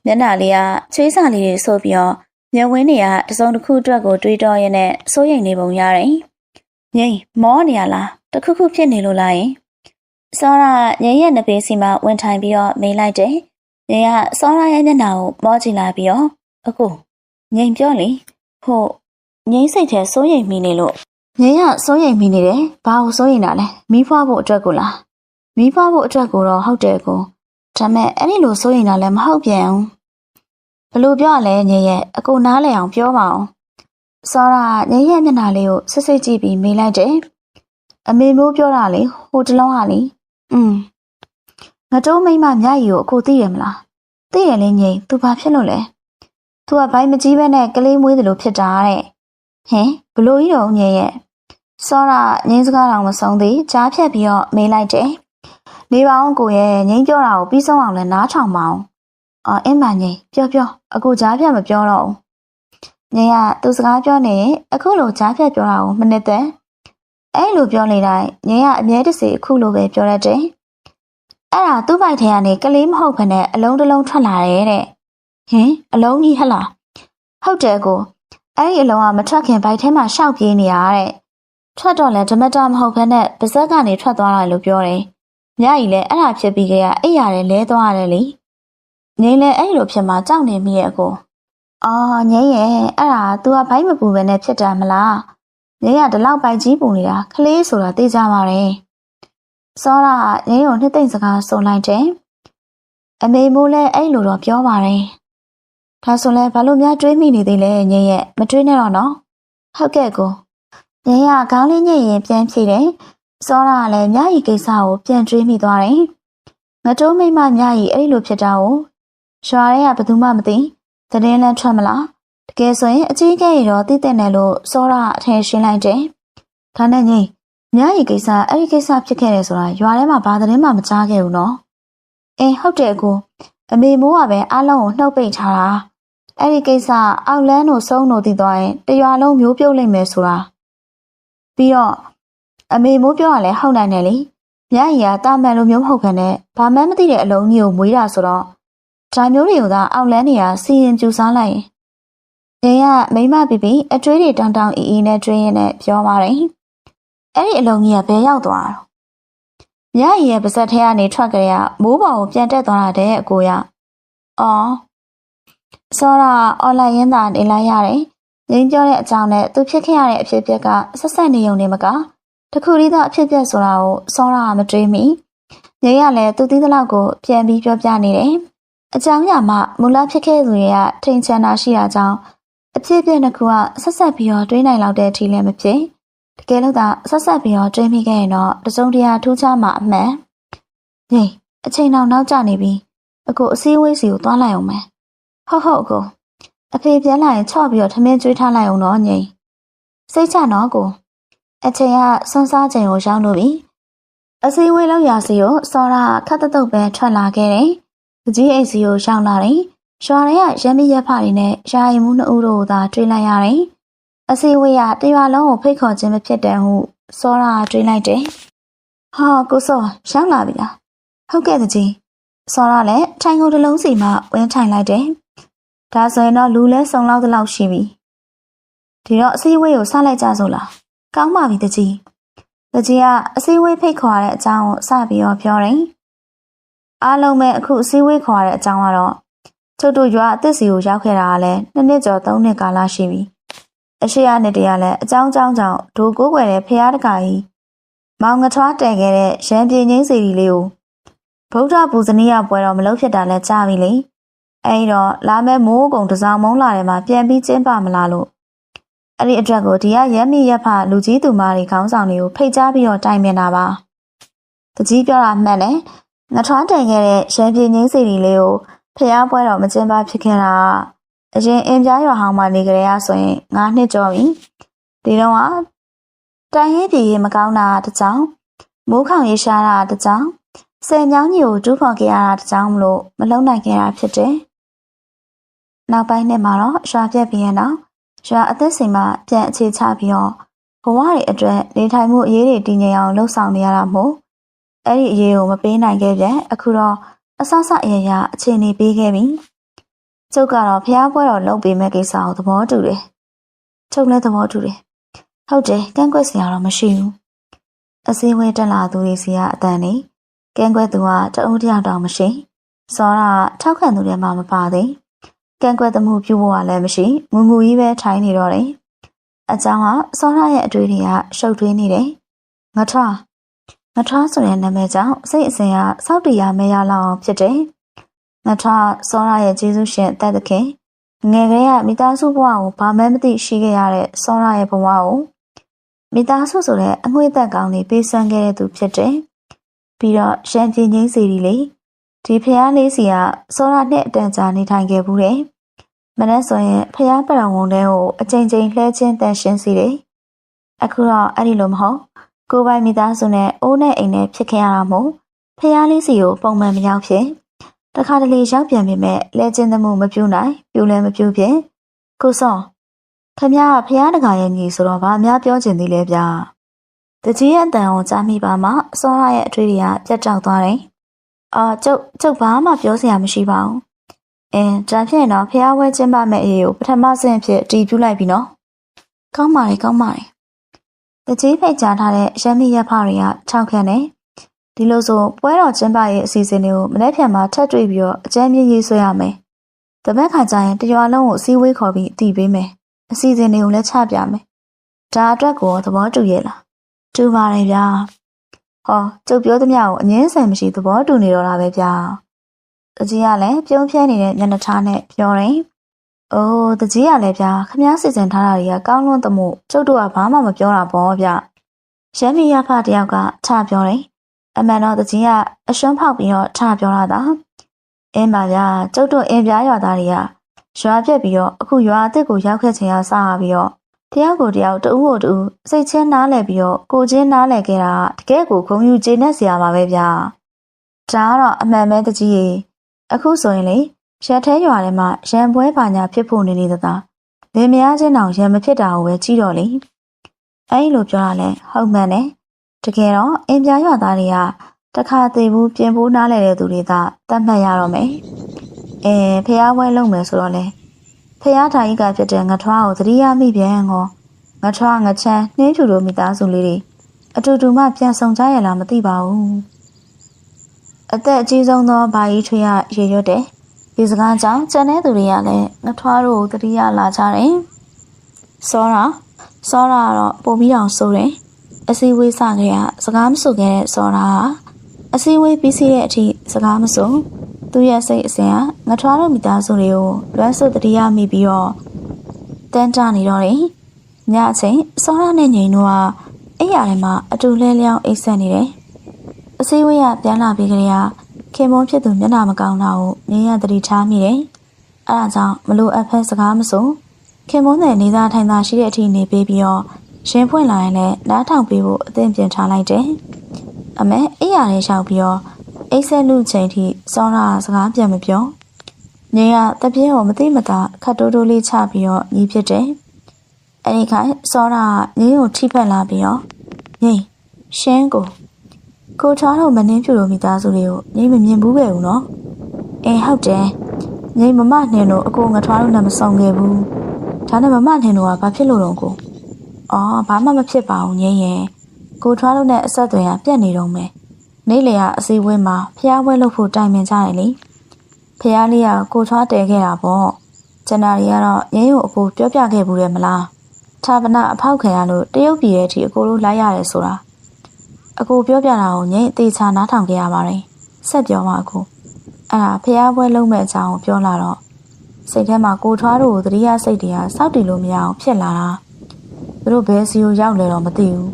မျက်နှာလေးကချွေးစာလေးတွေဆိုပြီးတော့မျက်ဝန်းတွေကတစုံတစ်ခုအတွက်ကိုတွေးတော့ရင်းနဲ့စိုးရိမ်နေပုံရတယ်ငိမ့်မောနေရလားတခုခုဖြစ်နေလို့လားယင်စောရငိမ့်ရဲ့နှပေးစီမှဝင်ထိုင်ပြီးတော့မေးလိုက်တယ်ငိမ့်ကစောရရဲ့မျက်နှာကိုမောကြည့်လာပြီးတော့အကိုငိမ့်ပြောလေဟုတ်ငိမ့်စိတ်ထဲစိုးရိမ်မိနေလို့ငိမ့်ကစိုးရိမ်မိနေတယ်ဘာလို့စိုးရိမ်တာလဲမီးဖွားဖို့အတွက်ကိုလားမီးဖွားဖို့အတွက်ကိုတော့ဟုတ်တယ်ကိုဒါမဲ့အဲ့ဒီလိုစိုးရိမ်တာလည်းမဟုတ်ပြန်ဘူးဘလို့ပြောရလဲငိမ့်ရဲ့အကိုနားလည်အောင်ပြောပါအောင်စောရငိမ့်ရဲ့မျက်နှာလေးကိုစစ်စစ်ကြည့်ပြီးမေးလိုက်တယ်အမေမျိုးပြောတာလေဟိုတလုံးဟာလေငါတို့မိမမြတ်ရီကိုအကိုသိရမလားသိရလေငိမ့်သူဘာဖြစ်လို့လဲသူကဘိုင်းမကြီးပဲနဲ့ကလေးမွေးတယ်လို့ဖြစ်တာတဲ့ဟင်ဘလို့ကြီးတော့ငိမ့်ရဲ့စောရငိမ့်စကားတော်မဆုံးသေးကြားဖြတ်ပြီးတော့မေးလိုက်တယ်နေပါအောင်ကိုရဲ့ငိမ့်ပြောတာကိုပြီးဆုံးအောင်လည်းနားထောင်ပါအောင်အင်းမငိမ့်ပြောအကိုကြားဖြတ်မပြောတော့ဘူးငိမ့်ကသူစကားပြောနေရင်အခုလိုကြားဖြတ်ပြောတာကိုမနစ်သက်အဲ့လိုပြောနေတိုင်းငိမ့်ကအမြဲတစေအခုလိုပဲပြောရတယ်အဲ့ဒါသူ့ဘိုက်ထဲကနေကလေးမဟုတ်ဘဲနဲ့အလုံးတစ်လုံးထွက်လာတယ်တဲ့ဟင်အလုံးကြီးဟလားဟုတ်တယ်ကိုအဲ့ဒီအလုံးကမထွက်ခင်ဘိုက်ထဲမှာရှောက်ပြေးနေရတဲ့ထွက်တော့လဲဓမ္မတာမဟုတ်ဘဲနဲ့ပါဇက်ကနေထွက်သွားတယ်လို့ပြောတယ်မြကြီးလည်းအဲ့ဒါဖြစ်ပြီးကြရအိပ်ရတယ်လဲသွားရတယ်လေငိမ့်လည်းအဲ့လိုဖြစ်မှကြောက်နေမိရဲ့ကိုငိမ့်ရဲ့အဲ့ဒါ तू ကဘိုက်မပူပဲနဲ့ဖြစ်တာမလားငိမ့်ကဒီလောက်ဘိုက်ကြီးပူနေတာခလေးဆိုတာသိကြပါတယ်စောရငိမ့်ကိုနှစ်သိမ့်စကားဆိုလိုက်တယ်အမေမိုးလည်းအဲ့လိုတော့ပြောပါတယ်ဒါဆိုလဲဘာလို့များတွေးမိနေသေးလဲငိမ့်ရဲ့မတွေးနဲ့တော့နော်ဟုတ်ကဲ့ကိုငိမ့်ကခေါင်းလေးညှိရင်ပြန်ဖြေတယ်စောရကလည်းမြကြီးကိစ္စကိုပြန်တွေးမိသွားတယ်ငတိုးမိမမြကြီးအဲ့လိုဖြစ်တာကိုရွာထဲကဘယ်သူမှမသိသတင်းလမ်းထွက်မလားတကယ်ဆိုရင်အကြီးအကဲရတော့သိတဲ့နယ်လို့စောရအထင်ရှင်းလိုက်တယ်ဒါနဲ့ငိမ့်မြကြီးကိစ္စအဲ့ဒီကိစ္စဖြစ်ခဲ့တယ်ဆိုတာရွာထဲမှာဘာသတင်းမှမကြားခဲ့ဘူးနော်ဟုတ်တယ်ကိုအမေမိုးကပဲအားလုံးကိုနှုတ်ပိတ်ထားတာအဲ့ဒီကိစ္စအောက်လန်းတို့ဆုံးတို့သိသွားရင်တရွာလုံးမျိုးပြုတ်လိမ့်မယ်ဆိုတာပြီးတော့အမေမိုးပြောရလဲဟုတ်နိုင်တယ်လေမြကြီးကတာမန်လိုမျိုးမဟုတ်ခနဲ့ဘာမှမသိတဲ့အလုံးကြီးကိုမွေးတာဆိုတော့ဒါမျိုးတွေကိုသာအောက်လန်းနေရစီရင်ကျူစားလိုက်ရင်ငယ်ကမိမပြပြအတွေးတွေတောင်တောင်အီအီနဲ့တွေးရင်းနဲ့ပြောပါတယ်အဲ့ဒီအလုံးကြီးကဘယ်ရောက်သွားတော့မြကြီးရဲ့ပါဇက်ထဲကနေထွက်ကြရမိုးပေါ်ကိုပြန်တက်သွားတာတဲ့အကိုရစောရအွန်လိုင်းရင်းသာနေလိုက်ရတယ်ငင်းပြောတဲ့အကြောင်းနဲ့သူဖြစ်ခဲ့ရတဲ့အဖြစ်အပျက်ကဆက်ဆက်နေုံနေမကတခုတည်းသောအဖြစ်အပျက်ဆိုတာကိုစောရကမတွေးမိငယ်ကလည်းသူသိသလောက်ကိုပြန်ပြီးပြောပြနေတယ်အကြောင်းအရာမှမူလဖြစ်ခဲ့သူတွေကထိန်ချန်တာရှိတာကြောင့်အဖြစ်အပျက်တစ်ခုကဆက်ဆက်ပြီးတော့တွေးနိုင်လောက်တဲ့အထိလည်းမဖြစ်တကယ်လို့သာဆက်ဆက်ပြီးတော့တွေးမိခဲ့ရင်တော့တစုံတရာထူးခြားမှအမှန်ငိမ့်အချိန်နောက်ကျနေပြီအကိုအစည်းအဝေးစီကိုသွားလိုက်အောင်မယ်ဟုတ်အကိုအဖေပြန်လာရင်ချော့ပြီးတော့ထမင်းကျွေးထားလိုက်အောင်တော့ငိမ့်စိတ်ချနော်ကိုအချိန်ကစွန်းစားချိန်ကိုရောက်လို့ပြီအစည်းအဝေးလောက်ရာစီကိုစောရခတ်တုတ်ပဲထွက်လာခဲ့တယ်။ကြီးအိတ်စီကိုရောက်လာတယ်။ရွာထဲကရမ်းမရက်ဖတွေနဲ့ယာယီမှုနှစ်ဦးတို့ကိုသာတွေးလိုက်ရတယ်။အစည်းအဝေးကတရွာလုံးကိုဖိတ်ခေါ်ခြင်းမဖြစ်တဲ့ဟုစောရတွေးလိုက်တယ်။ဟာကိုစောရောက်လာပြီလား။ဟုတ်ကဲ့ကြီး။စောရလည်းထိုင်ကုန်တစ်လုံးစီမှဝင်းထိုင်လိုက်တယ်။ဒါဆိုရင်တော့လူလဲစုံလောက်တလောက်ရှိပြီ။ဒီတော့အစည်းအဝေးကိုစလိုက်ကြစို့လား။ကောင်းပါပြီတကြီးကအစည်းအဝေးဖိတ်ခေါ်တဲ့အကြောင်းကိုစပြီးတော့ပြောတယ်။အားလုံးပဲအခုအစည်းအဝေးခေါ်တဲ့အကြောင်းကတော့ကျုပ်တို့ရွာအသစ်စီကိုရောက်ခဲ့တာကလည်း2 နှစ်ကျော်3 နှစ်ကာလရှိပြီ။အရှိရနှစ်တည်းကလည်းအကြောင်းကြောင့်ဒိုကိုးကွယ်တဲ့ဖျားတကာကြီးမောင်ငထွားတည်ခဲ့တဲ့ရန်ပြေငိမ့်စီလေးကို ဗုဒ္ဓပူဇနီးရပွဲတော်မလုပ်ဖြစ်တာလဲကြားပြီလေအဲ့တော့လာမဲ့မိုးကုံတစောင်းမုံလာတယ်မှာပြန်ပြီးကျင်းပမလားလို့အဲ့ဒီအတွက်ကိုဒီကရက်မိရက်ဖလူကြီးသူမတွေခေါင်းဆောင်တွေကိုဖိတ်ကြားပြီးတော့တိုင်ပင်တာပါတကြီးပြောတာမှန်တယ်ငထွားတိုင်ခဲ့တဲ့ရန်ပြင်းငင်းစီလေးကိုဖျားပွဲတော်မကျင်းပဖြစ်ခဲ့တာအရင်အင်းပြားရွာဟောင်းမှာနေကြရဆိုရင်9 နှစ်ကျော်ပြီဒီတော့ကတိုင်ရေးပြည်ရေမကောင်းတာတကြောင်မိုးခေါင်ရေရှားတာတကြောင်ဆယ်မြောင်းကြီးကိုတူးဖော်ခဲ့ရတာတကြောင်မလို့မလုံနိုင်ခဲ့တာဖြစ်တယ်နောက်ပိုင်းနှစ်မှာတော့ရွာပြက်ပြီးရနောက်ရွာအသက်စိမ်မှာပြန်အခြေချပြီးတော့ဘဝတွေအတွက်နေထိုင်မှုအရေးတွေတည်ငြိမ်အောင်လှုပ်ဆောင်နေရတာမို့အဲ့ဒီအရေးကိုမပေးနိုင်ခဲ့ပြန်အခုတော့အဆဆအရရအခြေအနေပေးခဲ့ပြီကျုပ်ကတော့ဖျားပွဲတော်လုပ်ပေးမဲ့ကိစ္စကိုသဘောတူတယ်ချုပ်လည်းသဘောတူတယ်ဟုတ်တယ်ကန့်ကွက်စရာတော့မရှိဘူးအစည်းအဝေးတက်လာသူတွေစီကအတန်နေကန့်ကွက်သူကတအုပ်တယောက်တောင်မရှိစောတာထောက်ခံသူတွေမှမပါသေးကန့်ကွက်သမှုပြုဖို့ကလည်းမရှိငူငူကြီးပဲထိုင်နေတော့တယ်အကြောင်းကစောရရဲ့အတွေ့တွေကရှုပ်ထွေးနေတယ်ငထွားဆိုတဲ့နာမည်ကြောင့်စိတ်အစဉ်ကစောက်တရားမရလောက်အောင်ဖြစ်တယ်ငထွားစောရရဲ့ကျေးဇူးရှင်တက်သခင်ငယ်ကလေးကမိသားစုဘဝကိုဘာမှမသိရှိခဲ့ရတဲ့စောရရဲ့ဘဝကိုမိသားစုဆိုတဲ့အငွေ့သက်ကောင်းတွေပေးစွမ်းခဲ့တဲ့သူဖြစ်တယ်ပြီးတော့ရန်ပြင်းချင်းစီဒီလေဒီဖျားလေးစီကစောရနဲ့အတန်ကြာနေထိုင်ခဲ့ဘူးတယ်မနေ့ဆိုရင်ဖျားပရဝုံတဲကိုအချိန်ချင်းလှဲချင်းတန်ရှင်းစီတယ်အခုတော့အဲ့ဒီလိုမဟုတ်ကိုယ်ပိုင်မိသားစုနဲ့အိုးနဲ့အိမ်နဲ့ဖြစ်ခဲ့ရတာမို့ဖျားလေးစီကိုပုံမှန်မရောက်ဖြစ်တခါတလေရောက်ပြန်ပေမဲ့လဲကျင်းသမှုမပြုနိုင်ပြုလည်းမပြုဖြစ်ကိုစောခမရဖျားတကာရဲ့ညီဆိုတော့ဗာအများပြောချင်သေးလဲဗျာတကြီးရဲ့အတန်ကိုကြားမိပါမှစောရရဲ့အထွေးတွေကပြတ်တောက်သွားတယ်ကျုပ်ဘာမှပြောစရာမရှိပါဘူးဒါဖြင့်တော့ဖျားဝဲကျင်းပမဲ့အရေးကိုပထမဆင့်ဖြစ်တည်ပြုလိုက်ပြီနော်ကောင်းပါတယ်တကြီးဖိတ်ကြားထားတဲ့ရမ်းမိရဖတွေကထောက်ခံတယ်ဒီလိုဆိုပွဲတော်ကျင်းပရေးအစီအစဉ်တွေကိုမနေ့ဖြန်မှာထပ်တွေ့ပြီးတော့အကြမ်းမြင့်ရေးဆွဲရမယ်တပတ်ခါကျရင်တရွာလုံးကိုအစည်းအဝေးခေါ်ပြီးတည်ပေးမယ်အစီအစဉ်တွေကိုလည်းချပြမယ်ဒါအတွက်ကိုသဘောတူရဲ့လားတူပါတယ်ဗျာဟောကျုပ်ပြောသမျှကိုအငင်းဆန်မရှိသဘောတူနေတော့တာပဲဗျာတကြီးကလည်းပြုံးပြဲနေတဲ့မျက်နှာထားနဲ့ပြောတယ်အိုးတကြီးကလည်းဗျာခမားစီစဉ်ထားတာတွေကကောင်းလွန်းသမှုကျုပ်တို့ကဘာမှမပြောတာပေါ့ဗျရမ်းမီရဖတယောက်ကထပြောတယ်အမှန်တော့တကြီးကအရှွန်းဖောက်ပြီးတော့ထပြောတာသာအင်းပါဗျာကျုပ်တို့အင်းပြားရွာသားတွေကရွာပြက်ပြီးတော့အခုရွာအစ်စ်ကိုရောက်ခဲ့ခြင်းရစပြီးတော့တယောက်ကိုတယောက်တူကိုတူစိတ်ချင်းနားလည်ပြီးတော့ကိုချင်းနားလည်ခဲ့တာတကယ်ကိုဂုဏ်ယူကျေနပ်စရာပါပဲဗျာဒါကတော့အမှန်ပဲတကြီးရေအခုဆိုရင်လေရက်ထဲရွာထဲမှာရံပွဲပါညာဖြစ်ဖို့နေသသားလင်မယားချင်းတောင်ရံမဖြစ်တာကိုပဲကြည့်တော့လေအဲ့လိုပြောတာလဲဟုတ်မှန်တယ်တကယ်တော့အင်းပြားရွာသားတွေကတခါသေးဘူးပြင်ဖို့နားလဲတဲ့သူတွေသာတတ်မှတ်ရတော့မယ်ဖះပွဲလုပ်မယ်ဆိုတော့လေဖះထိုင်ကြီးကဖြစ်တဲ့ငထွားကိုသတိရမိပြန်ကောငထွားငချမ်းနှင်းဖြူတို့မိသားစုလေးတွေအတူတူမှပြန်ဆောင်ကြရလားမသိပါဘူးအသက်အကြီးဆုံးသောဘာကြီးထွေးရရေရွတ်တယ်ဒီစကားကြောင့်ကျန်တဲ့သူတွေကလည်းငထွားတို့ကိုသတိရလာကြတယ်စောရကတော့ပို့ပြီးအောင်ဆိုတယ်အစည်းအဝေးစခဲ့ရစကားမဆိုခဲ့တဲ့စောရကအစည်းအဝေးပြီးစီးတဲ့အထိစကားမဆိုသူ့ရဲ့စိတ်အစဉ်ကငထွားတို့မိသားစုတွေကိုလွမ်းဆွသတိရမိပြီးတော့တန်းတနေတော့တယ်ညအချိန်စောရနဲ့ညီတို့ကအိယာထဲမှာအတူလဲလျောင်းအိတ်ဆက်နေတယ်အစည်းအဝေးကပြန်လာပြီးကြရခင်မုန်းဖြစ်သူမျက်နှာမကောင်းတာကိုမြင်ရသတိထားမိတယ်အဲဒါကြောင့်မလိုအပ်ဖက်စကားမဆိုခင်မုန်းတဲ့နေသားထိုင်သားရှိတဲ့အထိနေပေးပြီးတော့ရှင်ဖွင့်လာရင်လည်းနားထောင်ပေးဖို့အသင့်ပြင်ထားလိုက်တယ်အမေအိယာထဲလျှောက်ပြီးတော့အိတ်ဆက်လူချိန်ထိစောရစကားပြန်မပြောညင်ကတပြင်းကိုမသိမသာခတ်တိုးတိုးလေးချပြီးတော့ညီးဖြစ်တယ်အဲဒီခိုင်စောရညင်ကိုထိဖက်လာပြီးတော့ညင်ရှင်းကိုချားတို့မနှင်းဖြူတို့မိသားစုတွေကိုညင်မမြင်ဘူးပဲဦးနော်ဟုတ်တယ်ညင်မမနှင်းတို့အကိုငထွားတို့နဲ့မဆောင်ခဲ့ဘူးဒါနဲ့မမနှင်းတို့ကဘာဖြစ်လို့တော့ကိုဘာမှမဖြစ်ပါဘူးညင်ရဲ့ကိုထွားတို့နဲ့အဆက်အသွယ်ကပြတ်နေတော့မယ်နေ့လေကအစည်းအဝေးမှာဖျားပွဲလုပ်ဖို့တိုင်ပင်ကြတယ်လေဖျားလေးကကိုထွားတဲခဲ့တာပေါ့ကျန်တာတွေကတော့ညင်ကိုအကိုပြောပြခဲ့ဘူးတယ်မလားဌာပနာအဖောက်ခံရလို့တရုတ်ပြည်ရဲ့အထိအကိုတို့လိုက်ရတယ်ဆိုတာအကိုပြောပြတာကိုညင်အသေးချာနားထောင်ခဲ့ရပါတယ် ဆက်ပြောပါအခုအဲ့ဒါဖျားပွဲလုံးမဲ့အကြောင်းကိုပြောလာတော့စိတ်ထဲမှာကိုထွားတို့ကိုတတိယစိတ်တရားစောက်တည်လို့မရအောင်ဖြစ်လာတာသူတို့ဘယ်စီကိုရောက်လဲတော့မသိဘူး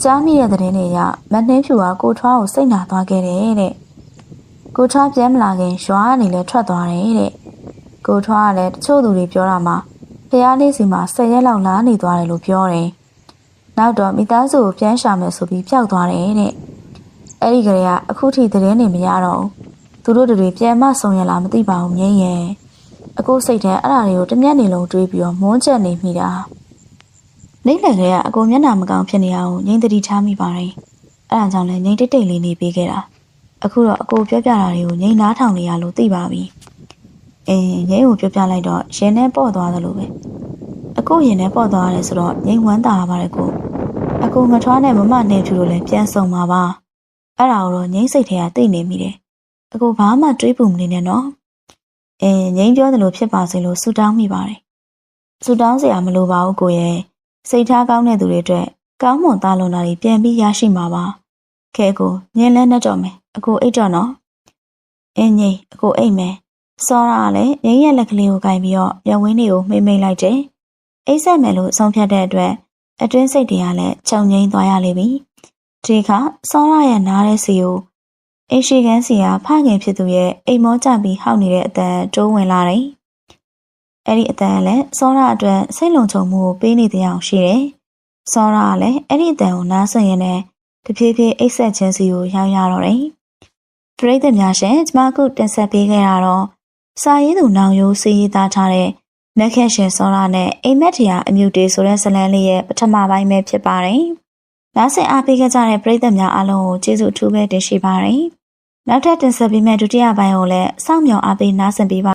ကြားမိတဲ့သတင်းတွေအရမနှင်းဖြူကကိုထွားကိုစိတ်နာသွားခဲ့တယ်တဲ့ကိုထွားပြန်မလာခင်ရွာကနေလည်းထွက်သွားတယ်တဲ့ကိုထွားကလည်းတချို့သူတွေပြောတာမှာဖျားလေးစီမှာ10 ရက်လောက်လာနေသွားတယ်လို့ပြောတယ်နောက်တော့မိသားစုကိုပြန်ရှာမယ်ဆိုပြီးပျောက်သွားတယ်တဲ့အဲ့ဒီကလေးကအခုထိသတင်းတွေမရတော့ဘူးသူတို့တွေပြန်မဆုံရလားမသိပါဘူးငင်းရဲ့အခုစိတ်ထဲအဲ့ဒါတွေကိုတမျက်နေလုံးတွေးပြီးတော့မွန်းချက်နေမိတာနေလက်ကလေးကအကိုမျက်နှာမကောင်းဖြစ်နေအောင်ငိမ့်တတိထားမိပါတယ်အဲ့ဒါကြောင့်လည်းငိမ့်တိတ်တိတ်လေးနေပေးခဲ့တာအခုတော့အကိုပြောပြတာတွေကိုငိမ့်နားထောင်နေရလို့သိပါပြီငိမ့်ကိုပြောပြလိုက်တော့ရင်ထဲပေါ့သွားသလိုပဲအခုရင်ထဲပေါ့သွားရတယ်ဆိုတော့ငိမ့်ဝမ်းသာပါပါတယ်ကိုအခုငထွားနဲ့မမနေဖြူလို့လည်းပြန်ဆုံပါပါအဲ့ဒါကိုတော့ငိမ့်စိတ်ထဲကသိနေမိတယ်အခုဘာမှတွေးပူမနေနဲ့နော်ငိမ့်ပြောသလိုဖြစ်ပါစေလို့ဆူတောင်းမိပါတယ်ဆူတောင်းစရာမလိုပါဘူးကိုရဲ့စိတ်ထားကောင်းတဲ့သူတွေအတွက်ကောင်းမွန်သားလုံးတာတွေပြန်ပြီးရရှိမှာပါခဲကိုညင်လဲနဲ့တော့မယ်အကိုအိတ်တော့နော်ငိမ့်အကိုအိတ်မယ်စောရကလည်းငိမ့်ရဲ့လက်ကလေးကိုကင်ပြီးတော့မျက်ဝင်းတွေကိုမိတ်လိုက်တယ်အိတ်ဆက်မယ်လို့ဆုံးဖြတ်တဲ့အတွက်အတွင်းစိတ်တွေကလည်းခြုံငိမ့်သွားရလိမ့်ပြီဒီခါစောရရဲ့နားတဲ့စီကိုအိမ်ရှိကန်းစီကဖခင်ဖြစ်သူရဲ့အိမ်မောကြပြီးဟောက်နေတဲ့အတန်တိုးဝင်လာတယ်အဲ့ဒီအတန်ကလည်းစောရအတွက်စိတ်လုံခြုံမှုကိုပေးနေတဲ့အောင်ရှိတယ်စောရကလည်းအဲ့ဒီအတန်ကိုနားဆွရင်လည်းတဖြည်းဖြည်းအိတ်ဆက်ခြင်းစီကိုရောက်ရတော့တယ်ပရိသတ်များရှင်ကျမအခုတင်ဆက်ပေးခဲ့တာတော့စာရေးသူနောင်ရိုးစီရေးသားထားတဲ့နက်ခက်ရှင်စောရနဲ့အိမ်မက်ထရာအမြူတေဆိုတဲ့ဇာတ်လမ်းလေးရဲ့ပထမပိုင်းပဲဖြစ်ပါတယ်နားဆင်အားပေးခဲ့ကြတဲ့ပရိသတ်များအားလုံးကိုကျေးဇူးအထူးပဲတင်ရှိပါတယ်နောက်ထပ်တင်ဆက်ပေးမယ့်ဒုတိယပိုင်းကိုလည်းစောင့်မျှော်အားပေးနားဆင်ပေးပါ